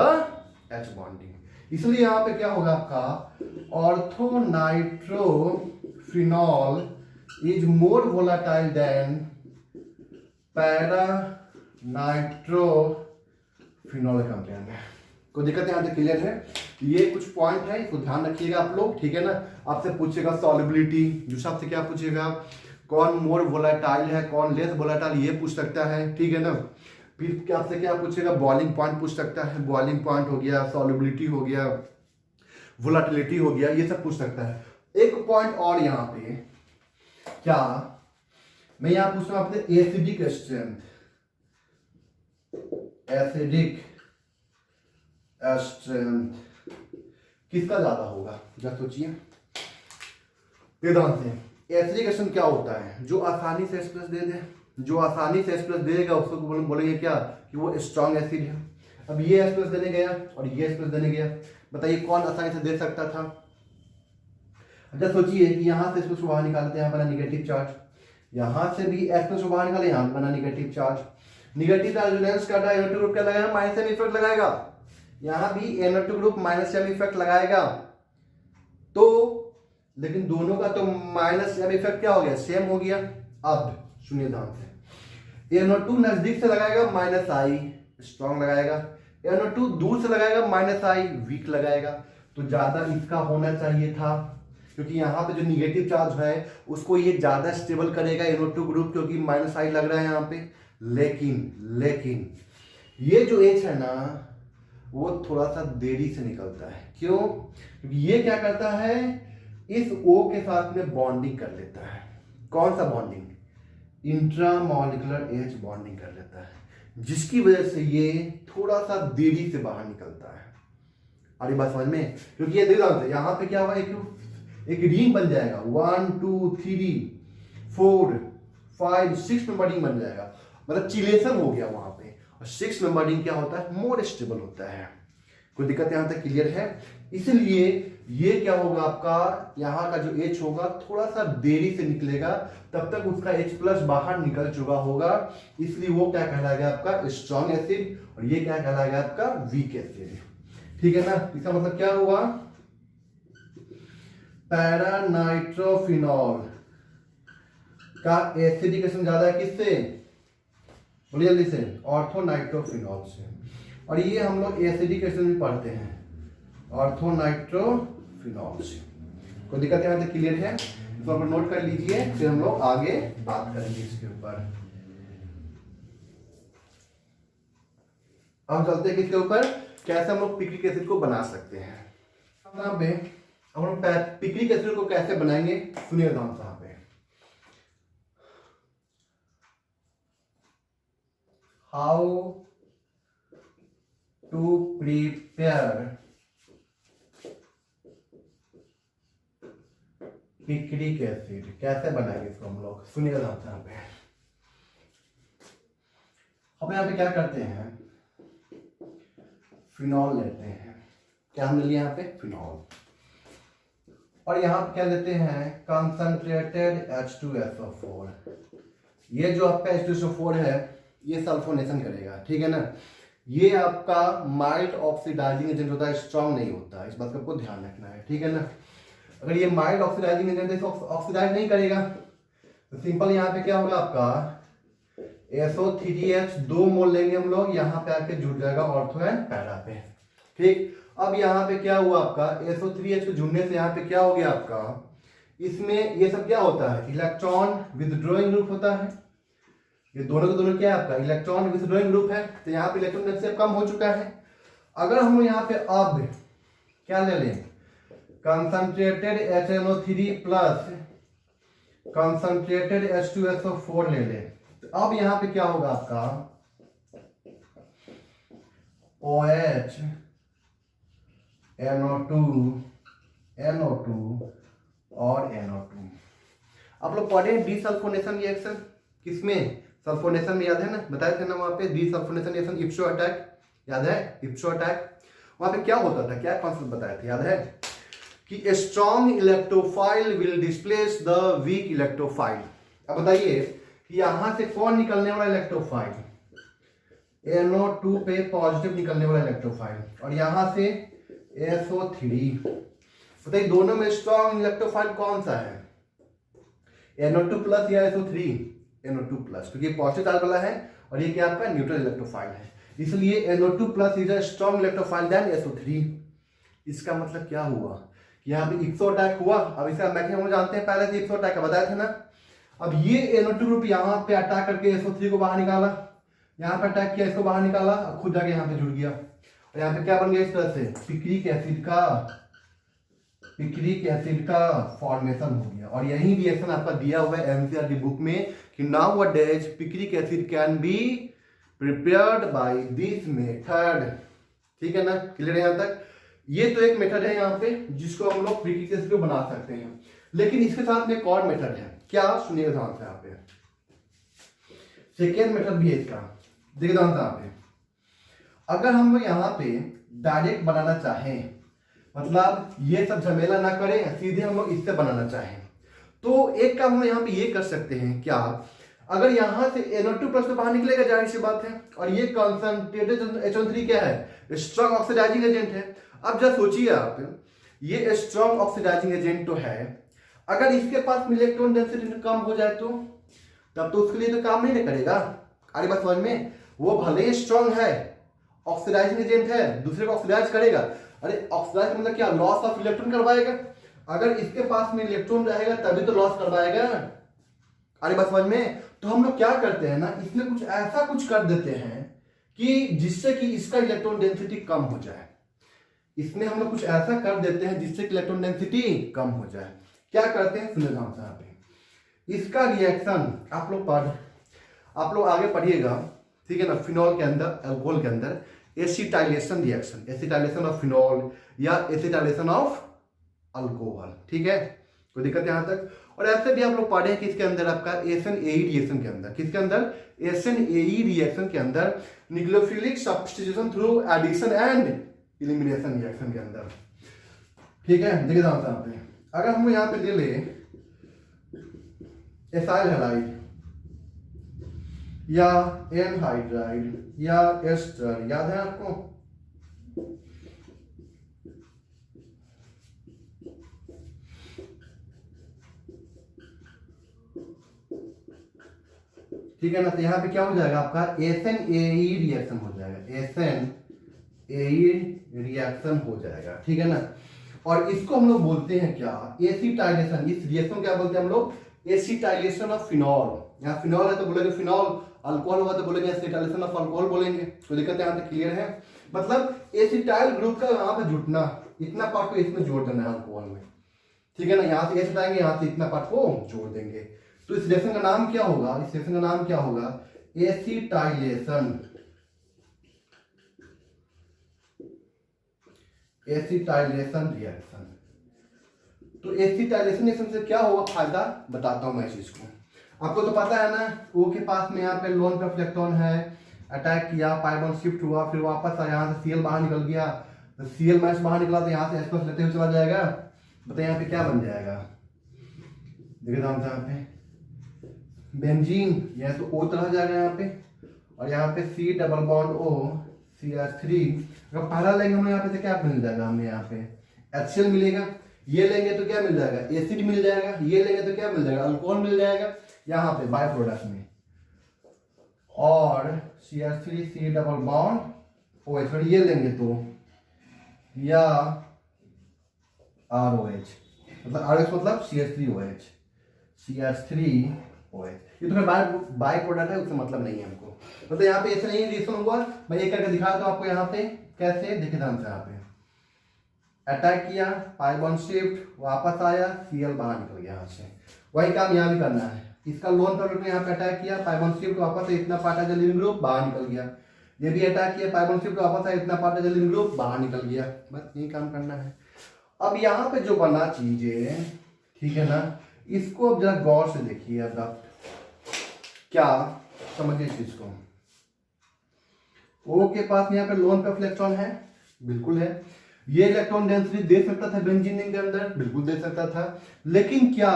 H bonding. इसलिए यहाँ पे क्या होगा आपका ortho nitrophenol is more volatile than para nitrophenol compare में। कोई दिक्कत यहाँ पे क्लियर है। ये कुछ पॉइंट है, इसको ध्यान रखिएगा आप लोग, ठीक है ना। आपसे पूछेगा सॉल्युबिलिटी, दूसरा आपसे क्या पूछेगा कौन मोर वोलेटाइल है कौन लेस वोलेटाइल, ये पूछ सकता है, ठीक है ना। फिर आपसे क्या पूछेगा बॉइलिंग पॉइंट पूछ सकता है, बॉइलिंग पॉइंट हो गया, सॉल्युबिलिटी हो गया, वोलेटिलिटी हो गया, ये सब पूछ सकता है। एक पॉइंट और यहाँ पे क्या मैं यहाँ पूछ रहा हूँ आपसे एसिडिक स्ट्रेंथ, एसिडिक स्ट्रेंथ किसका ज्यादा होगा, जरा सोचिए ध्यान से। एसिडिक स्ट्रेंथ क्या होता है, जो आसानी से H+ दे दे, जो आसानी से H+ देगा उसको बोलेंगे क्या कि वो स्ट्रॉन्ग एसिड है। अब ये H+ देने गया और ये H+ देने गया, बताइए कौन आसानी से दे सकता था। अच्छा सोचिए कि यहाँ से H+ बाहर निकालते हैं, यहाँ बना निगेटिव चार्ज, यहाँ से भी H+ बाहर निकाले, यहाँ बना निगेटिव चार्ज। निगेटिव रेजोनेंस का NO2 ग्रुप क्या लगाएगा, माइनस एम इफेक्ट लगाएगा। यहाँ भी NO2 group minus M effect लगाएगा। तो लेकिन दोनों का तो माइनस एम इफेक्ट क्या हो गया, सेम हो गया। अब सुनिए ध्यान से, NO2 नजदीक से लगाएगा माइनस आई स्ट्रॉन्ग लगाएगा, NO2 दूर से लगाएगा माइनस आई वीक लगाएगा। तो ज्यादा इसका होना चाहिए था, क्योंकि यहाँ पे जो निगेटिव चार्ज है उसको ये ज्यादा स्टेबल करेगा NO2 ग्रुप, क्योंकि माइनस आई लग रहा है यहाँ पे। लेकिन ये जो H है ना वो थोड़ा सा देरी से निकलता है। क्यों? क्योंकि ये क्या करता है, इस O के साथ में बॉन्डिंग कर लेता है। कौन सा बॉन्डिंग? इंट्रामॉलिक्यूलर H बॉन्डिंग कर लेता है, जिसकी वजह से ये थोड़ा सा देरी से बाहर निकलता है। अरे बात समझ में? क्योंकि ये देखो यहाँ पे क्या हुआ, एक रिंग बन जाएगा, 1 2 3 4 5 6 में बॉन्डिंग बन जाएगा, मतलब चिलेशन हो गया वहां पे। और 6 में बॉन्डिंग क्या होता है, मोर स्टेबल होता है। कोई दिक्कत यहाँ तक क्लियर है? इसलिए ये क्या होगा आपका, यहाँ का जो H होगा थोड़ा सा देरी से निकलेगा, तब तक उसका H प्लस बाहर निकल चुका होगा। इसलिए वो क्या कहलाएगा आपका स्ट्रॉन्ग एसिड, और ये क्या कहलाएगा आपका वीक एसिड। ठीक है ना? इसका मतलब क्या हुआ, पैरानाइट्रोफिनॉल का एसिडिकेशन ज्यादा है किससे, बोलिए जल्दी से, ऑर्थोनाइट्रोफिनॉल से। और ये हम लोग एसिडिकेशन भी पढ़ते हैं, ऑर्थोनाइट्रोफिनॉल से। कोई दिक्कत यहाँ तक क्लियर है? इसको आप नोट कर लीजिए, फिर हम लोग आगे बात करेंगे इसके ऊपर। अब चलते हैं किसके ऊपर, कैसे हम लोग पिक्रिक एसिड को बना सकते हैं। अब हम लोग पिक्रिक एसिड को कैसे बनाएंगे, सुनिए ध्यान से। How to prepare picric acid, कैसे बनाएंगे इसको हम लोग, सुनिएगा यहाँ पे। हम यहाँ पे क्या करते हैं, फिनॉल लेते हैं। क्या हमने लिया यहाँ पे, फिनॉल। और यहाँ पे क्या लेते हैं, कंसंट्रेटेड H2SO4। ये जो आपका H2SO4 है ये सल्फोनेशन करेगा, ठीक है ना। ये आपका माइल्ड ऑक्सीडाइजिंग एजेंट होता है, स्ट्रॉन्ग नहीं होता, इस बात का आपको ध्यान रखना है, ठीक है ना। अगर ये माइल्ड ऑक्सीडाइजिंग एजेंट है तो ऑक्सीडाइज नहीं करेगा, तो सिंपल यहाँ पे क्या होगा आपका SO3H 2 मोल लेंगे हम लोग, यहाँ पे आके जुड़ जाएगा ऑर्थो एंड पैरा पे। ठीक, अब यहाँ पे क्या हुआ आपका, SO3H के जुड़ने से यहाँ पे क्या हो गया आपका, इसमें ये सब क्या होता है, इलेक्ट्रॉन विथड्रॉइंग ग्रुप होता है। ये दोनों के दोनों क्या है आपका, इलेक्ट्रॉन विथड्रॉइंग ग्रुप है। तो यहाँ पे इलेक्ट्रॉन डेंसिटी कम हो चुका है। अगर हम यहाँ पे अब क्या ले लें, concentrated HNO3 plus concentrated H2SO4 ले लें, तो अब यहाँ पे क्या होगा आपका OH NO2 और NO2। आप लोग पढ़े डीसल्फोनेशन रिएक्शन, किसमें, सल्फोनेशन में, याद है ना, बताए थे ना वहां पे डीसल्फोनेशन रिएक्शन, इप्सो अटैक, याद है इप्सो अटैक। वहां पे क्या होता था, क्या कॉन्सेप्ट बताए थे, याद है कि strong electrophile will displace the weak electrophile. अब बताइए कि यहां से कौन निकलने वाला इलेक्ट्रोफाइल, NO2 पे पॉजिटिव निकलने वाला इलेक्ट्रोफाइल, और यहां से SO3। बताइए दोनों में स्ट्रॉन्ग इलेक्ट्रोफाइल कौन सा है, NO2 प्लस या SO3? NO2 प्लस, क्योंकि पॉजिटिव चार्ज वाला है और ये क्या आपका न्यूट्रल इलेक्ट्रोफाइल है, इसलिए NO2 plus is a strong electrophile than SO3। इसका मतलब क्या हुआ कि यहाँ पे इप्सो अटैक हुआ। अब इसका मैकेनिज्म हम जानते हैं, पहले से इप्सो अटैक का बताया था ना। अब ये NO2 ग्रुप यहाँ पे अटैक करके SO3 को बाहर निकाला, यहाँ पे अटैक किया, इसको बाहर निकाला, खुद जाके यहाँ पे जुड़ गया, और यहाँ पे क्या बन गया इस तरह से पिक्रिक एसिड का फॉर्मेशन हो गया। और यही रिएक्शन आपका दिया हुआ है एनसीईआरटी बुक में कि nowadays picric acid can be prepared by this method. ठीक है ना, क्लियर है यहाँ तक? ये तो एक मेथड है यहाँ पे जिसको हम लोग पिक्रिक एसिड को बना सकते हैं, लेकिन इसके साथ में एक और मेथड है। क्या, सुनिए ध्यान से यहाँ पे, सेकेंड मेथड भी है इसका, देखिए ध्यान से यहाँ पे। अगर हम लोग यहाँ पे डायरेक्ट बनाना चाहें, मतलब ये सब झमेला ना करें, सीधे हम लोग इससे बनाना चाहें, तो एक काम हम यहाँ पे ये कर सकते हैं। क्या, अगर यहाँ से NO2 प्लस तो बाहर निकलेगा, जाहिर सी बात है। और ये कंसंट्रेटेड HO3 क्या है, स्ट्रॉन्ग ऑक्सीडाइजिंग एजेंट है। अब जब सोचिए आप, ये स्ट्रॉन्ग ऑक्सीडाइजिंग एजेंट तो है, अगर इसके पास इलेक्ट्रॉन डेंसिटी कम हो जाए तो तब तो उसके लिए तो काम नहीं करेगा। आगे बात समझ में, वो भले ही स्ट्रॉन्ग है, ऑक्सीडाइजिंग एजेंट है, दूसरे को ऑक्सीडाइज करेगा। अरे ऑक्सीडाइज मतलब क्या, लॉस ऑफ इलेक्ट्रॉन करवाएगा। अगर इसके पास में इलेक्ट्रॉन रहेगा तभी तो लॉस करवाएगा। अरे बात समझ में, तो हम लोग क्या करते हैं ना, इसमें कुछ ऐसा कुछ कर देते हैं कि जिससे कि इसका इलेक्ट्रॉन डेंसिटी कम हो जाए। इसमें हम लोग कुछ ऐसा कर देते हैं जिससे कि इलेक्ट्रॉन डेंसिटी कम हो जाए। क्या करते हैं, सुनिए ध्यान से यहाँ पे। इसका रिएक्शन आप लोग आगे पढ़िएगा, ठीक है ना। फिनॉल के अंदर, अल्कोहल के अंदर acetylation reaction, acetylation of phenol या एसिटाइलेशन ऑफ अल्कोहल, ठीक है, कोई दिक्कत यहां तक। और ऐसे भी आप लोग पढ़े हैं कि इसके अंदर आपका SN-AE रिएक्शन के अंदर, किसके अंदर, SN-AE रिएक्शन के अंदर nucleophilic substitution through addition and elimination reaction के अंदर, ठीक है। देखिए यहाँ पे अगर हम यहाँ पे ले ले एसाइल हैलाइड या एनहाइड्राइड या एस्टर, याद है आपको, ठीक है ना। तो यहाँ पे क्या हो जाएगा आपका, SN-AE रिएक्शन हो जाएगा, SN-AE रिएक्शन हो जाएगा, ठीक है ना। और इसको हम लोग बोलते हैं क्या, एसिटाइलेशन। इस रिएक्शन को क्या बोलते हैं हम लोग, एसिटाइलेशन ऑफ फिनॉल। यहाँ फिनॉल है तो बोलेंगे फिनॉल, अल्कोहल होगा तो बोलेंगे एसिटाइलेशन ऑफ अल्कोहल बोलेंगे। तो दिक्कत यहाँ तक क्लियर है। मतलब एसिटाइल ग्रुप का यहाँ पे जुटना, इतना पार्ट को इसमें जोड़ देना है अल्कोहल में, ठीक है ना। यहाँ से एसिड आएंगे, यहाँ से इतना पार्ट को जोड़ देंगे। तो इस रिएक्शन का नाम क्या होगा, इस रिएक्शन का नाम क्या होगा, एसिटाइलेशन, एसिटाइलेशन रिएक्शन। तो एसिटाइलेशन रिएक्शन से क्या होगा फायदा, बताता हूं मैं इस चीज को। आपको तो पता है ना, O के पास में यहाँ पे लोन पे इलेक्ट्रॉन है, अटैक किया, पाई बॉन्ड शिफ्ट हुआ, फिर वापस आया, यहाँ से Cl बाहर निकल गया, तो Cl माइनस बाहर निकला तो यहाँ से H+ लेते हुए चला जाएगा। बताइए यहाँ पे क्या बन जाएगा, देखिए यहाँ पे बेंजीन, यह तो O तरह जाएगा यहाँ पे, और यहाँ पे C double bond O CH3। अगर पहला लेंगे हम यहाँ पे तो क्या मिल जाएगा, हमें यहाँ पे HCl मिलेगा। ये लेंगे तो क्या मिल जाएगा, एसिड मिल जाएगा। ये लेंगे तो क्या मिल जाएगा, अल्कोहल मिल जाएगा यहाँ पे बाय प्रोडक्ट में। और CH3 C double bond OH, और ये लेंगे तो या ROH, मतलब ROH मतलब CH3OH, CH3OH। ये तो बाय प्रोडक्ट है, उससे मतलब नहीं है हमको। मतलब यहाँ पे ऐसा नहीं रिएक्शन हुआ, मैं एक करके दिखा दूं आपको यहाँ पे कैसे। देखिए ध्यान से, यहाँ पे अटैक किया, पाई बॉन्ड शिफ्ट, वापस आया, Cl बाहर निकल गया यहाँ से। वही काम यहाँ भी करना है। इसका लोन पर यहाँ पे अटैक किया, पाई बॉन्ड शिफ्ट, वापस इतना पार्ट लिविंग ग्रुप बाहर निकल गया। ये भी अटैक किया, पाई बॉन्ड शिफ्ट, वापस इतना पार्ट लिविंग ग्रुप बाहर निकल गया। बस यही काम करना है। अब यहाँ पे जो बना चीजें, ठीक है ना, इसको अब जरा गौर से देखिए। अब क्या समझिए चीज को, O के पास यहाँ पे लोन पे इलेक्ट्रॉन है, बिल्कुल है। ये इलेक्ट्रॉन डेंसिटी दे सकता था बेंजीन के अंदर, बिल्कुल दे सकता था। लेकिन क्या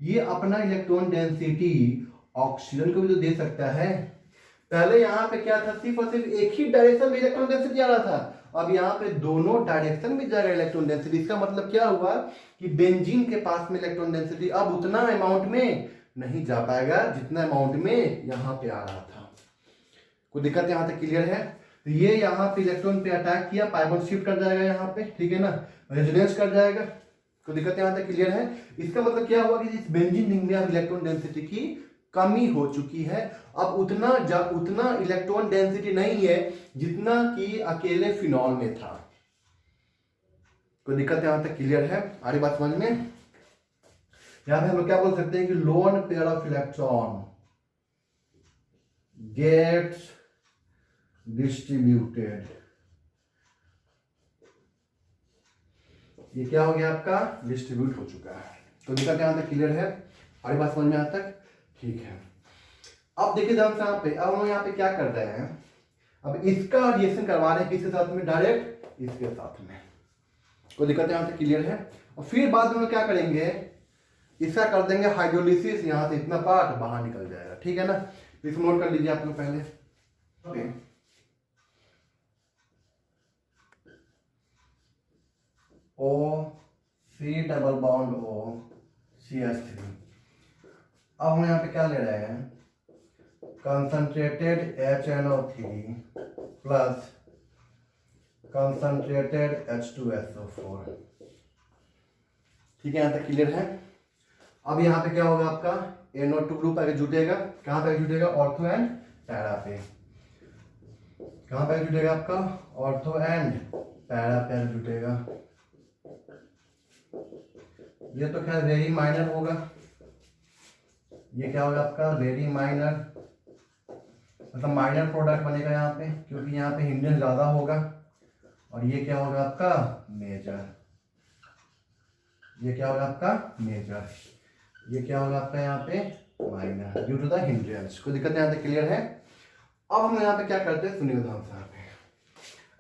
ये अपना इलेक्ट्रॉन डेंसिटी ऑक्सीजन को भी तो दे सकता है। पहले यहाँ पे क्या था, सिर्फ और सिर्फ एक ही डायरेक्शन में इलेक्ट्रॉन डेंसिटी आ रहा था, अब यहाँ पे दोनों डायरेक्शन में जा रहा है इलेक्ट्रॉन डेंसिटी। इसका मतलब क्या हुआ कि बेंजीन के पास में इलेक्ट्रॉन डेंसिटी अब उतना अमाउंट में नहीं जा पाएगा जितना अमाउंट में यहाँ पे आ रहा था। कोई दिक्कत यहाँ तक क्लियर है। तो ये यहाँ पे इलेक्ट्रॉन पे अटैक किया, पाई बॉन्ड शिफ्ट कर जाएगा यहाँ पे, ठीक है ना, रेजोनेंस कर जाएगा। कोई दिक्कत यहाँ तक क्लियर है। इसका मतलब क्या हुआ कि इस बेंजीन रिंग में अब इलेक्ट्रॉन डेंसिटी की कमी हो चुकी है। अब उतना इलेक्ट्रॉन डेंसिटी नहीं है जितना कि अकेले फिनॉल में था। कोई दिक्कत यहाँ तक क्लियर है, आगे बात समझ में। यहाँ पे हम लोग क्या बोल सकते हैं कि lone pair of electron gets distributed. ये क्या हो गया, आपका डिस्ट्रीब्यूट हो चुका है। तो दिक्कत यहाँ तक क्लियर है, आगे बात समझ में यहाँ तक, ठीक है। अब देखिए ध्यान से यहाँ पे, अब हम यहाँ पे क्या कर रहे हैं, अब इसका रिएक्शन करवा रहे हैं किसके साथ में, डायरेक्ट इसके साथ में। कोई दिक्कत यहाँ तक क्लियर है। और फिर बाद में क्या करेंगे, इसका कर देंगे हाइड्रोलिसिस, यहाँ से इतना पार्ट बाहर निकल जाएगा, ठीक है ना। इसको नोट कर लीजिए आप लोग पहले। O C double bond O CH3। अब हम यहाँ पे क्या ले रहे हैं, concentrated HNO3 plus concentrated H2SO4। ठीक है, यहाँ तक क्लियर है। अब यहाँ पे क्या होगा आपका NO2 ग्रुप आगे जुटेगा, कहाँ पे जुटेगा, ऑर्थो एंड पैरा पे। कहाँ पे जुटेगा आपका, ऑर्थो एंड पैरा पे जुटेगा। ये तो खैर वेरी माइनर होगा, ये क्या होगा आपका वेरी माइनर, मतलब माइनर प्रोडक्ट बनेगा यहाँ पे, क्योंकि यहाँ पे हिंड्रेंस ज्यादा होगा। और ये क्या होगा आपका मेजर, ये क्या होगा आपका मेजर, ये क्या होगा आपका यहाँ पे minor due to the hindrance. कोई दिक्कत यहाँ तक क्लियर है। अब हम यहाँ पे क्या करते हैं, सुनिए ध्यान से। यहाँ पे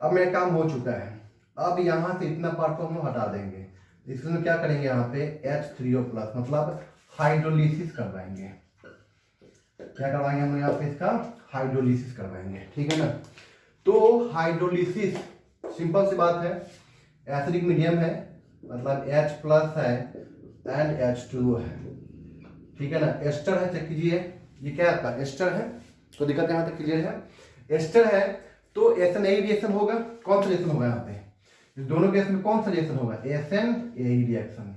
अब मेरा काम हो चुका है, अब यहाँ से इतना पार्ट को हम हटा देंगे। इसमें क्या करेंगे, यहाँ पे H3O प्लस मतलब हाइड्रोलिसिस करवाएंगे। क्या करवाएंगे हम यहाँ पे, इसका हाइड्रोलिसिस करवाएंगे, ठीक है ना। तो हाइड्रोलिसिस सिंपल सी बात है, एसिडिक मीडियम है, मतलब H प्लस है एंड H2O है, ठीक है ना। एस्टर है, चेक कीजिए, ये क्या आपका एस्टर है, तो दिक्कत यहाँ तक क्लियर है। एस्टर है तो SN-AE रिएक्शन होगा, कौन सा रिएक्शन होगा यहाँ पे, इस दोनों केस में कौन सा रिएक्शन होगा, SN-AE रिएक्शन।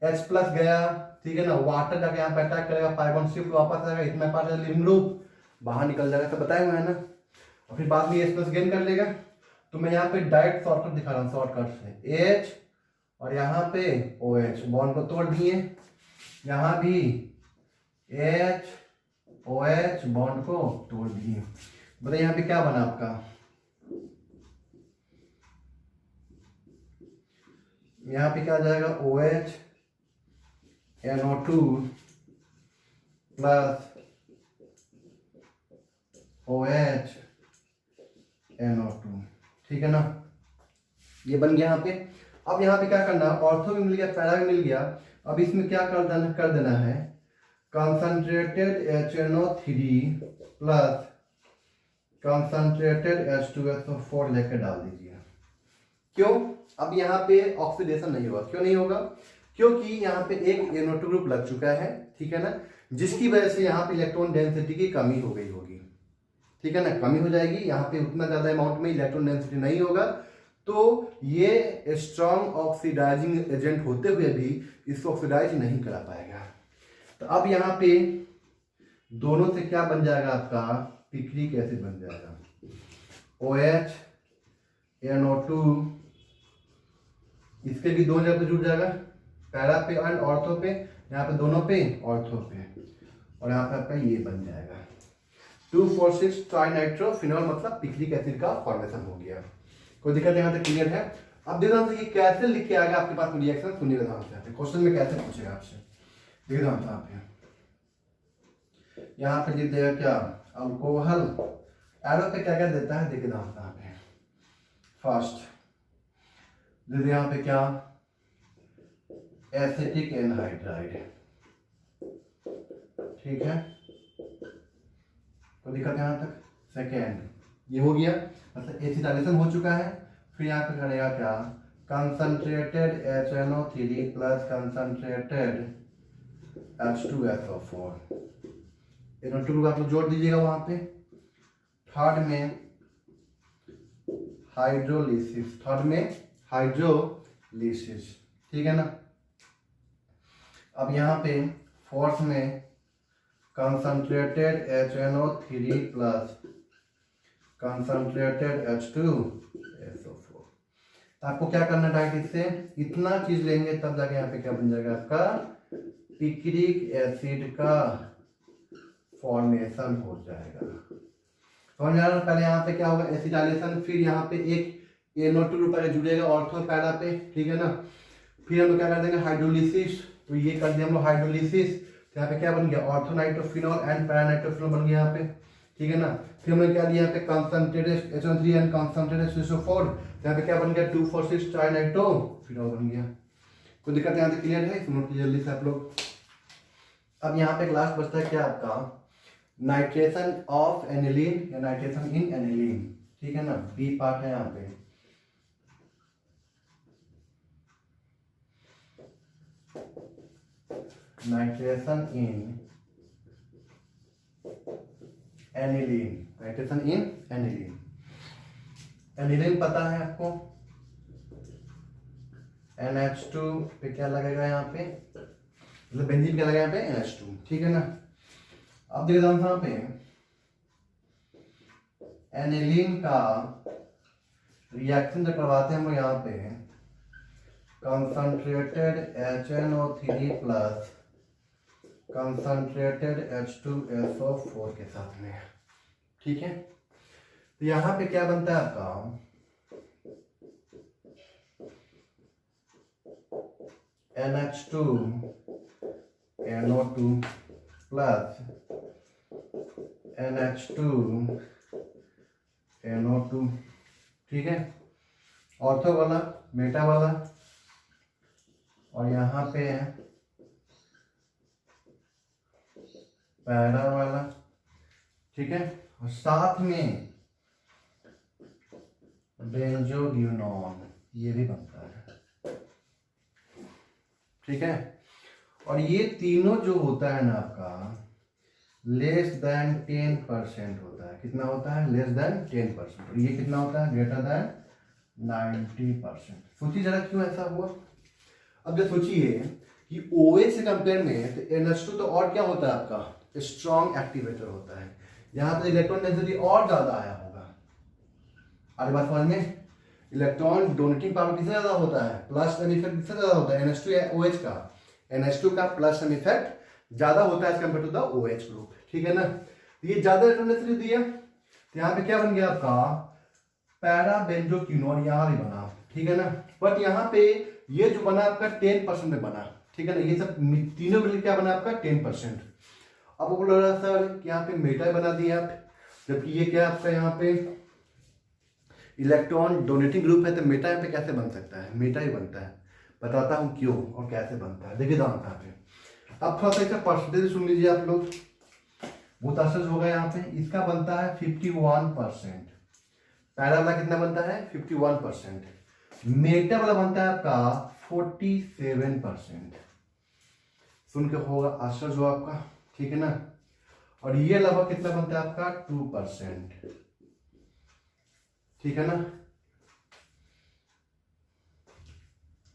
H प्लस गया, ठीक है ना, वाटर जाके यहाँ पे अटैक करेगा, पाइबन शिफ्ट वापस आएगा, इतना पार्ट लिविंग ग्रुप बाहर निकल जाएगा, तो बताया हुआ है ना। और फिर बाद में H प्लस गेन कर लेगा। तो मैं यहाँ पे डायरेक्ट शॉर्टकट दिखा रहा हूँ, शॉर्टकट से H और यहाँ पे OH बॉन्ड को तोड़ दिए, यहाँ भी H OH बॉन्ड को तोड़ दिए। बताइए यहाँ पे क्या बना आपका, यहाँ पे क्या आ जाएगा, OH NO2 plus OH NO2, ठीक है ना, ये बन गया यहाँ पे। अब यहाँ पे क्या करना है, ऑर्थो भी मिल गया, पैरा भी मिल गया। अब इसमें क्या कर देना है, concentrated HNO3 plus concentrated H2SO4 लेकर डाल दीजिए। क्यों, अब यहाँ पे ऑक्सीडेशन नहीं होगा, क्यों नहीं होगा, क्योंकि यहाँ पे एक NO2 ग्रुप लग चुका है, ठीक है ना, जिसकी वजह से यहाँ पे इलेक्ट्रॉन डेंसिटी की कमी हो गई होगी, ठीक है ना, कमी हो जाएगी। यहाँ पे उतना ज्यादा अमाउंट में इलेक्ट्रॉन डेंसिटी नहीं होगा, तो ये स्ट्रॉन्ग ऑक्सीडाइजिंग एजेंट होते हुए भी इसको ऑक्सीडाइज नहीं करा पाएगा। तो अब यहाँ पे दोनों से क्या बन जाएगा आपका, पिक्रिक एसिड बन जाएगा, OH NO2, इसके भी दो जगह पे जुड़ जाएगा, पैरा पे एंड ऑर्थो पे, यहाँ पे दोनों पे ऑर्थो पे, और यहाँ पे आपका ये बन जाएगा 2,4,6 ट्राइनाइट्रोफिनॉल, मतलब पिक्रिक एसिड का फॉर्मेशन हो गया। कोई दिक्कत यहाँ तक क्लियर है। अब देखो ये कैसे लिख के आएगा आपके पास रिएक्शन, सुनिए ध्यान से, क्वेश्चन में कैसे पूछेगा आपसे, देखिए ध्यान से। आप यहाँ पे लिख देगा क्या, अल्कोहल, एरो पे क्या क्या देता है, देखिए ध्यान से। यहाँ पे फर्स्ट दे यहाँ पे क्या, एसिटिक एनहाइड्राइड, ठीक है, तो दिक्कत यहाँ तक। सेकेंड ये हो गया, मतलब एसिटाइलेशन हो चुका है। फिर यहाँ पे करेगा क्या, concentrated HNO3 plus concentrated H2SO4, NO2 आप लोग जोड़ दीजिएगा वहां पे। थर्ड में हाइड्रोलिसिस, ठीक है ना। अब यहाँ पे फोर्थ में concentrated HNO3 plus concentrated H2SO4। आपको क्या करना है, इससे इतना चीज लेंगे तब जाके यहाँ पे क्या बन जाएगा आपका पिक्रिक एसिड का फॉर्मेशन हो जाएगा। समझ आ रहा है। पहले यहाँ पे क्या होगा एसिटाइलेशन, फिर यहाँ पे एक NO2 ग्रुप जुड़ेगा ऑर्थो पैरा पे, ठीक है ना। फिर हम लोग क्या कर देंगे हाइड्रोलिसिस, तो ये कर दिया हम लोग हाइड्रोलिसिस, तो यहाँ पे क्या बन गया ऑर्थोनाइट्रोफिनॉल एंड पैरानाइट्रोफिनॉल बन गया यहाँ पे, ठीक है ना। फिर हमने क्या दिया यहाँ पे concentrated HNO3 and concentrated H2SO4, यहाँ पे क्या बन गया 2,4,6 ट्राइनाइट्रोफिनॉल बन गया। कोई दिक्कत यहाँ से क्लियर है, नोट कीजिए जल्दी से आप लोग। अब यहाँ पे लास्ट बचता है क्या आपका, नाइट्रेशन ऑफ एनिलीन या नाइट्रेशन इन एनिलीन, ठीक है ना, बी पार्ट है यहाँ पे। नाइट्रेशन इन एनिलीन, नाइट्रेशन इन एनिलीन। एनिलीन पता है आपको, NH2 पे क्या लगेगा यहाँ पे, मतलब बेंजीन क्या लगेगा यहाँ पे NH2, ठीक है ना। अब देखते हैं यहाँ पे एनिलीन का रिएक्शन जो करवाते हैं हम यहाँ पे concentrated HNO3 plus concentrated H2SO4 के साथ में, ठीक है। तो यहाँ पे क्या बनता है आपका, NH2 NO2 plus NH2 NO2, ठीक है, ऑर्थो वाला मेटा वाला, और यहाँ पे है पैरा वाला, ठीक है, और साथ में बेंजोक्विनोन ये भी बनता है, ठीक है। और ये तीनों जो होता है ना आपका लेस देन 10% होता है, कितना होता है, लेस देन 10%, और ये कितना होता है, ग्रेटर देन 90%। सोचिए जरा क्यों ऐसा हुआ। अब जब सोचिए कि OH से कंपेयर में तो NH2 तो और क्या होता है आपका, स्ट्रॉन्ग एक्टिवेटर होता है, यहाँ पे इलेक्ट्रॉन डेंसिटी और ज्यादा आया होगा। अरे बात समझ में, इलेक्ट्रॉन डोनेटिंग पावर किससे ज्यादा होता है, प्लस एम इफेक्ट किससे ज्यादा होता है, NH2 या OH का, NH2 का प्लस एम इफेक्ट ज्यादा होता है as compare to the OH group, ठीक है ना। तो ये ज्यादा इलेक्ट्रॉन डेंसिटी दिया, तो यहाँ पे क्या बन गया आपका पैरा बेंजोक्विनोन, यहाँ भी बना, ठीक है ना। बट यहाँ पे ये जो बना आपका 10% में बना, ठीक है ना, ये सब तीनों के लिए क्या बना आपका 10%। अब वो बोल रहा सर यहाँ पे मेटा बना दिया आप, जबकि ये क्या आपका यहाँ पे इलेक्ट्रॉन डोनेटिंग ग्रुप है, तो मेटा यहाँ पे कैसे बन सकता है, मेटा ही बनता है। बताता हूँ क्यों और कैसे बनता है, देखिए दाम यहाँ पे। अब थोड़ा सा इसका परसेंटेज सुन लीजिए आप लोग, बहुत आश्चर्य होगा यहाँ पे, इसका बनता है 51%, पैरा वाला कितना बनता है 51%, मेटा वाला बनता है आपका 47%। सुन के होगा आश्चर्य हुआ आपका, ठीक है ना। और ये लगभग कितना बनता है आपका 2%, ठीक है ना,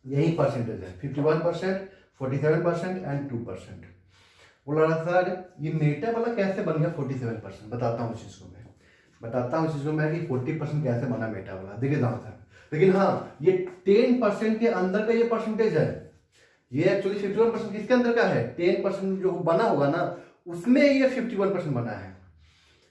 यही परसेंटेज है 51%, 47% एंड 2%। बोल रहा सर ये मेटा वाला कैसे बन गया 47%, बताता हूँ चीज को मैं, बताता हूँ चीज को मैं कि 40% कैसे बना मेटा वाला, देखिए दाम। लेकिन हाँ ये 10% के अंदर का ये परसेंटेज है, ये एक्चुअली 51% किसके अंदर का है, 10% जो बना होगा ना उसमें ये 51% बना है,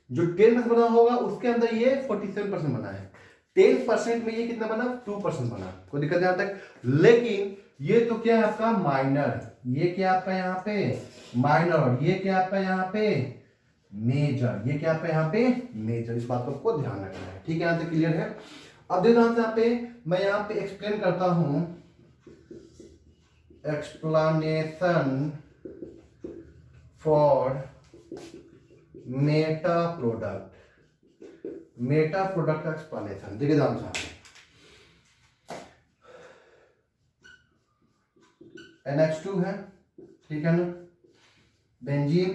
जो 10% बना होगा उसके अंदर ये 47% बना है, 10% में ये कितना बना 2% बना, कोई दिक्कत यहाँ तक। लेकिन ये तो क्या है आपका माइनर, ये क्या आपका यहाँ पे माइनर, और ये क्या आपका यहाँ पे मेजर, ये क्या आपका यहाँ पे मेजर, इस बात को आपको ध्यान रखना है, ठीक है, यहाँ तक क्लियर है। अब देखो यहाँ पे मैं यहाँ पे एक्सप्लेन करता हूं, explanation for Meta product, Meta product का एक्सप्लेनेशन देखिए ध्यान से। NH2 है, ठीक है ना, बेंजीन,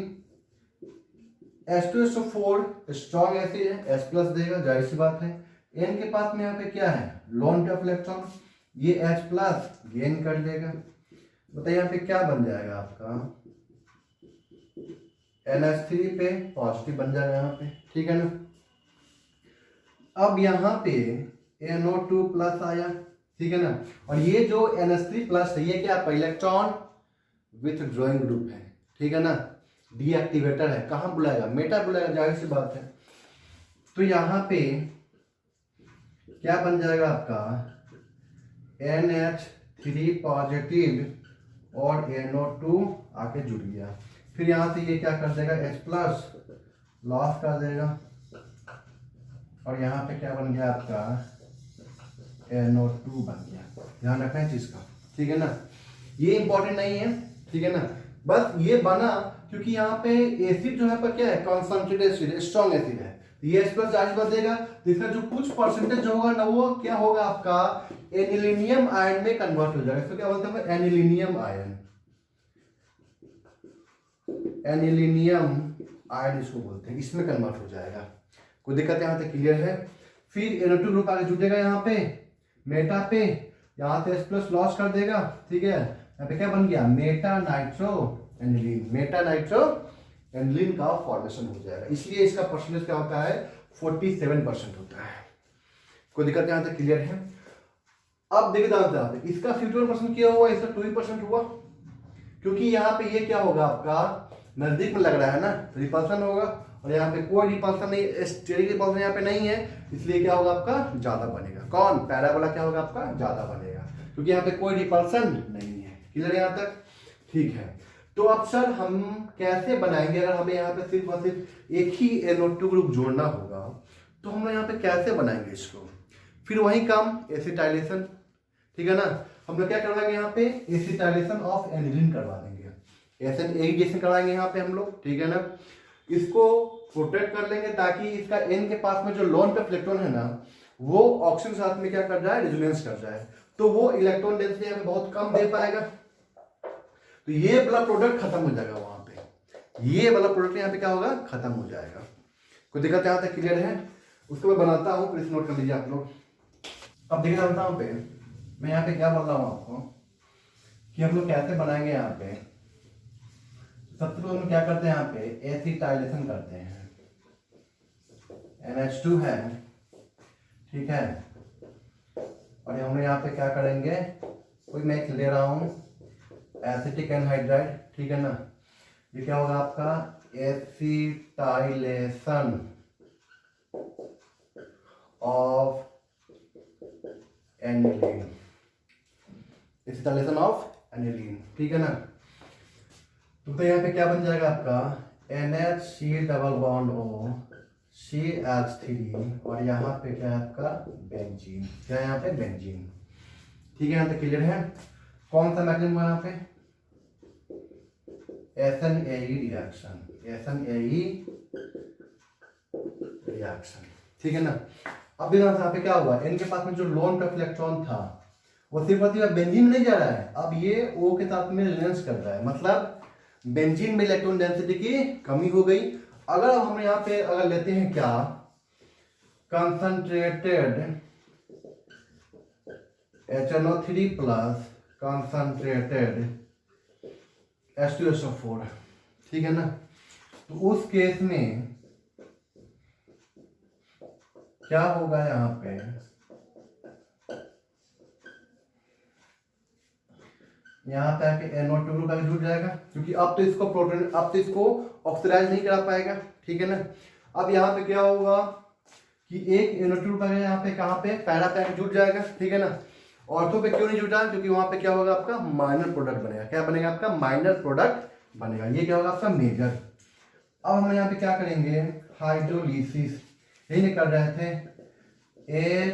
H2SO4 स्ट्रॉन्ग एसिड है, H प्लस देगा, जाहिर सी बात है। N के पास में यहाँ पे क्या है लोन ऑफ इलेक्ट्रॉन, ये H प्लस गेन कर लेगा, बताइए यहाँ पे क्या बन जाएगा आपका NH3 पे पॉजिटिव बन जाएगा यहाँ पे, ठीक है ना। अब यहाँ पे NO2 प्लस आया, ठीक है ना, और ये जो NH3 प्लस है ये क्या आपका इलेक्ट्रॉन विथ ड्रॉइंग ग्रुप है, ठीक है ना, डीएक्टिवेटर है, कहाँ बुलाएगा मेटा बुलाएगा, जाहिर सी बात है। तो यहाँ पे क्या बन जाएगा आपका NH3 पॉजिटिव और NO2 आके जुड़ गया, फिर यहाँ से ये क्या कर देगा H प्लस लॉस कर देगा, और यहाँ पे क्या बन गया आपका NO2 बन गया, ध्यान रखना है चीज का, ठीक है ना, ये इंपॉर्टेंट नहीं है, ठीक है ना, बस ये बना क्योंकि यहाँ पे एसिड जो है पर क्या है, कॉन्सेंट्रेटेड एसिड, स्ट्रॉन्ग एसिड है, ये H प्लस चार्ज बदलेगा, तो इसका जो कुछ परसेंटेज होगा ना वो क्या होगा आपका एनिलीनियम आयन में कन्वर्ट हो जाएगा। इसको क्या बोलते हैं, एनिलीनियम आयन, एनिलीनियम आयन इसको बोलते हैं, इसमें कन्वर्ट हो जाएगा। कोई दिक्कत यहाँ तक क्लियर है। फिर NO2 ग्रुप आगे जुड़ेगा यहाँ पे मेटा पे, यहाँ से H प्लस लॉस कर देगा, ठीक है। यहाँ पे क्या बन गया, Meta nitro aniline, Meta nitro aniline का फॉर्मेशन हो जाएगा। इसलिए इसका परसेंटेज क्या होता है, 47% होता है। कोई दिक्कत यहाँ तक क्लियर है। अब देखिए दादा, इसका 51% क्या हुआ, इसका 2% हुआ, क्योंकि यहाँ पे ये क्या होगा आपका नजदीक में लग रहा है ना, तो रिपल्सन होगा, और यहाँ पे कोई रिपल्सन नहीं, स्टेरिक रिपल्सन यहाँ पे नहीं है, इसलिए क्या होगा आपका ज्यादा बनेगा। कौन, पैराबोला क्या होगा आपका ज्यादा बनेगा, क्योंकि यहाँ पे कोई रिपल्सन नहीं है। क्लियर यहाँ तक, ठीक है। तो अब सर हम कैसे बनाएंगे, अगर हमें यहाँ पे सिर्फ और सिर्फ एक ही NO2 ग्रुप जोड़ना होगा, तो हम यहाँ पे कैसे बनाएंगे इसको। फिर वही काम एसिटाइलेशन, ठीक है ना, हम लोग क्या करवाएंगे यहाँ पे एसिटाइलेशन ऑफ एनिलीन करवा देंगे, एरिगेशन करवाएंगे यहाँ पे हम लोग, ठीक है ना। इसको प्रोटेक्ट कर लेंगे ताकि इसका N के पास में जो लोन पे इलेक्ट्रॉन है ना, वो ऑक्सीजन के साथ में क्या कर जाए, रेजोनेंस कर जाए, तो वो इलेक्ट्रॉन डेंसिटी यहाँ पे बहुत कम दे पाएगा, तो ये वाला प्रोडक्ट खत्म हो जाएगा वहां पे, ये वाला प्रोडक्ट यहाँ पे क्या होगा, खत्म हो जाएगा। कोई दिक्कत यहाँ तक क्लियर है। उसको मैं बनाता हूँ, प्लीज नोट कर लीजिए आप लोग। अब देखिए जानता हूँ पे मैं यहाँ पे क्या बोल रहा हूँ आपको कि हम लोग कैसे बनाएंगे। यहाँ पे सबसे पहले हम क्या करते हैं, यहाँ पे एसिटाइलेशन करते हैं, NH2 है, ठीक है, और हम यहाँ पे क्या करेंगे, कोई मैं ले रहा हूँ एसिटिक एनहाइड्राइड, ठीक है ना। ये क्या होगा आपका acetylation of aniline, acetylation of aniline, ठीक है ना। तो यहाँ पे क्या बन जाएगा आपका NH double bond O CH3, और यहाँ पे क्या है आपका बेंजीन, क्या है यहाँ पे बेंजीन, ठीक है। यहाँ पे क्लियर है। कौन सा मैकेनिज्म है यहाँ पे, SNAE रिएक्शन, SNAE रिएक्शन, ठीक है ना। अब यहाँ पे क्या हुआ, N के पास में जो लोन पे इलेक्ट्रॉन था वो सिर्फ बेंजीन में नहीं जा रहा है, अब ये O के साथ में रिलेंस कर रहा है, मतलब बेंजीन में इलेक्ट्रॉन डेंसिटी की कमी हो गई। अगर हम यहाँ पे अगर लेते हैं क्या, concentrated HNO3 plus concentrated H2SO4, ठीक है ना, तो उस केस में क्या होगा, यहाँ पे आके NO2 ग्रुप आगे जुड़ जाएगा, क्योंकि अब तो इसको प्रोटॉन, अब तो इसको ऑक्सीडाइज नहीं करा पाएगा, ठीक है ना। अब यहाँ पे क्या होगा कि एक NO2 ग्रुप आगे यहाँ पे कहाँ पे पैरा पे आके जुड़ जाएगा, ठीक है ना। ऑर्थो पे क्यों नहीं जुड़ा, क्योंकि वहां पे क्या होगा आपका माइनर प्रोडक्ट बनेगा, क्या बनेगा आपका माइनर प्रोडक्ट बनेगा, ये क्या होगा आपका मेजर। अब हम यहाँ पे क्या करेंगे, हाइड्रोलिसिस, यही नहीं कर रहे थे,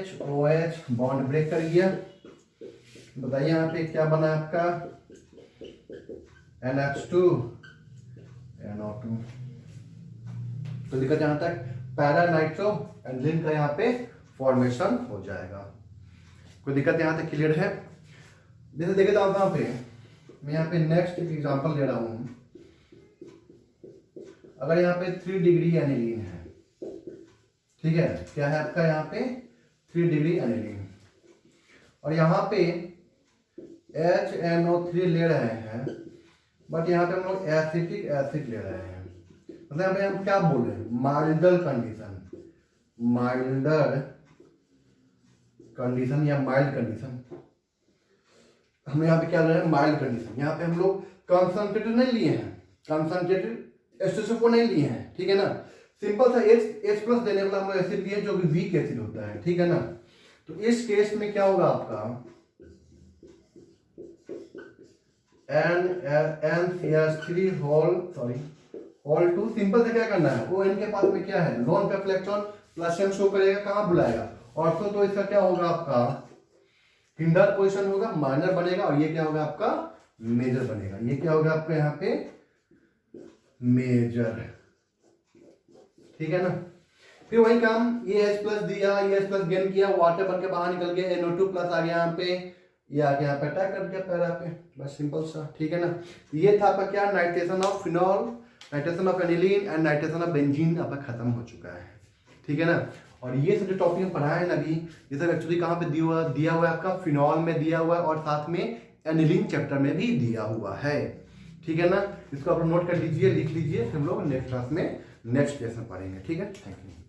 HOH बॉन्ड ब्रेक कर गया, बताइए यहाँ पे क्या बना आपका NH2 NO2, तो दिक्कत यहाँ तक पैरा नाइट्रो एनिलीन का यहाँ पे फॉर्मेशन हो जाएगा। कोई दिक्कत यहाँ तक क्लियर है। जैसे देखे तो यहाँ पे मैं यहाँ पे नेक्स्ट एग्जांपल ले रहा हूँ, अगर यहाँ पे 3 डिग्री एनिलीन है, ठीक है, क्या है आपका यहाँ पे 3 डिग्री एनिलीन, और यहाँ पे HNO3 ले रहे हैं, बट यहाँ पे हम लोग एसिटिक एसिड ले रहे हैं, मतलब यहाँ पे हम क्या बोल रहे हैं, माइल्डर कंडीशन, माइल्डर कंडीशन या माइल्ड कंडीशन, हम यहाँ पे क्या ले रहे हैं माइल्ड कंडीशन। यहाँ पे हम लोग कंसंट्रेटेड नहीं लिए हैं, कंसंट्रेटेड H2SO4 नहीं लिए हैं, ठीक है ना, सिंपल सा H प्लस देने वाला हम लोग एसिड लिए जो कि वीक एसिड होता है, ठीक है ना। तो इस केस में क्या होगा आपका NCH3 होल 2, सिंपल से क्या करना है, वो N के पास में क्या है लोन पे इलेक्ट्रॉन प्लस M शो करेगा, कहाँ बुलाएगा, और तो इसका क्या होगा आपका हिंडर पोजीशन होगा, माइनर बनेगा, और ये क्या होगा आपका मेजर बनेगा, ये क्या होगा आपका यहाँ पे मेजर, ठीक है ना। फिर वही काम, ये H प्लस दिया, ये H प्लस गेन किया, वाटर बन के बाहर निकल गया, NO2 प्लस आ गया यहाँ पे, ये आके यहाँ पे अटैक कर दिया पैरा पे, बस सिंपल सा, ठीक है ना। ये था आपका क्या, nitration of phenol, nitration of aniline and nitration of benzene आपका खत्म हो चुका है, ठीक है ना। और ये सब जो टॉपिक हम पढ़ाए ना अभी, ये सब एक्चुअली कहाँ पे दिया हुआ है आपका, फिनॉल में दिया हुआ है और साथ में एनिलीन चैप्टर में भी दिया हुआ है, ठीक है ना। इसको आप नोट कर लीजिए, लिख लीजिए, फिर हम लोग नेक्स्ट क्लास में नेक्स्ट लेसन पढ़ेंगे, ठीक है। Thank you.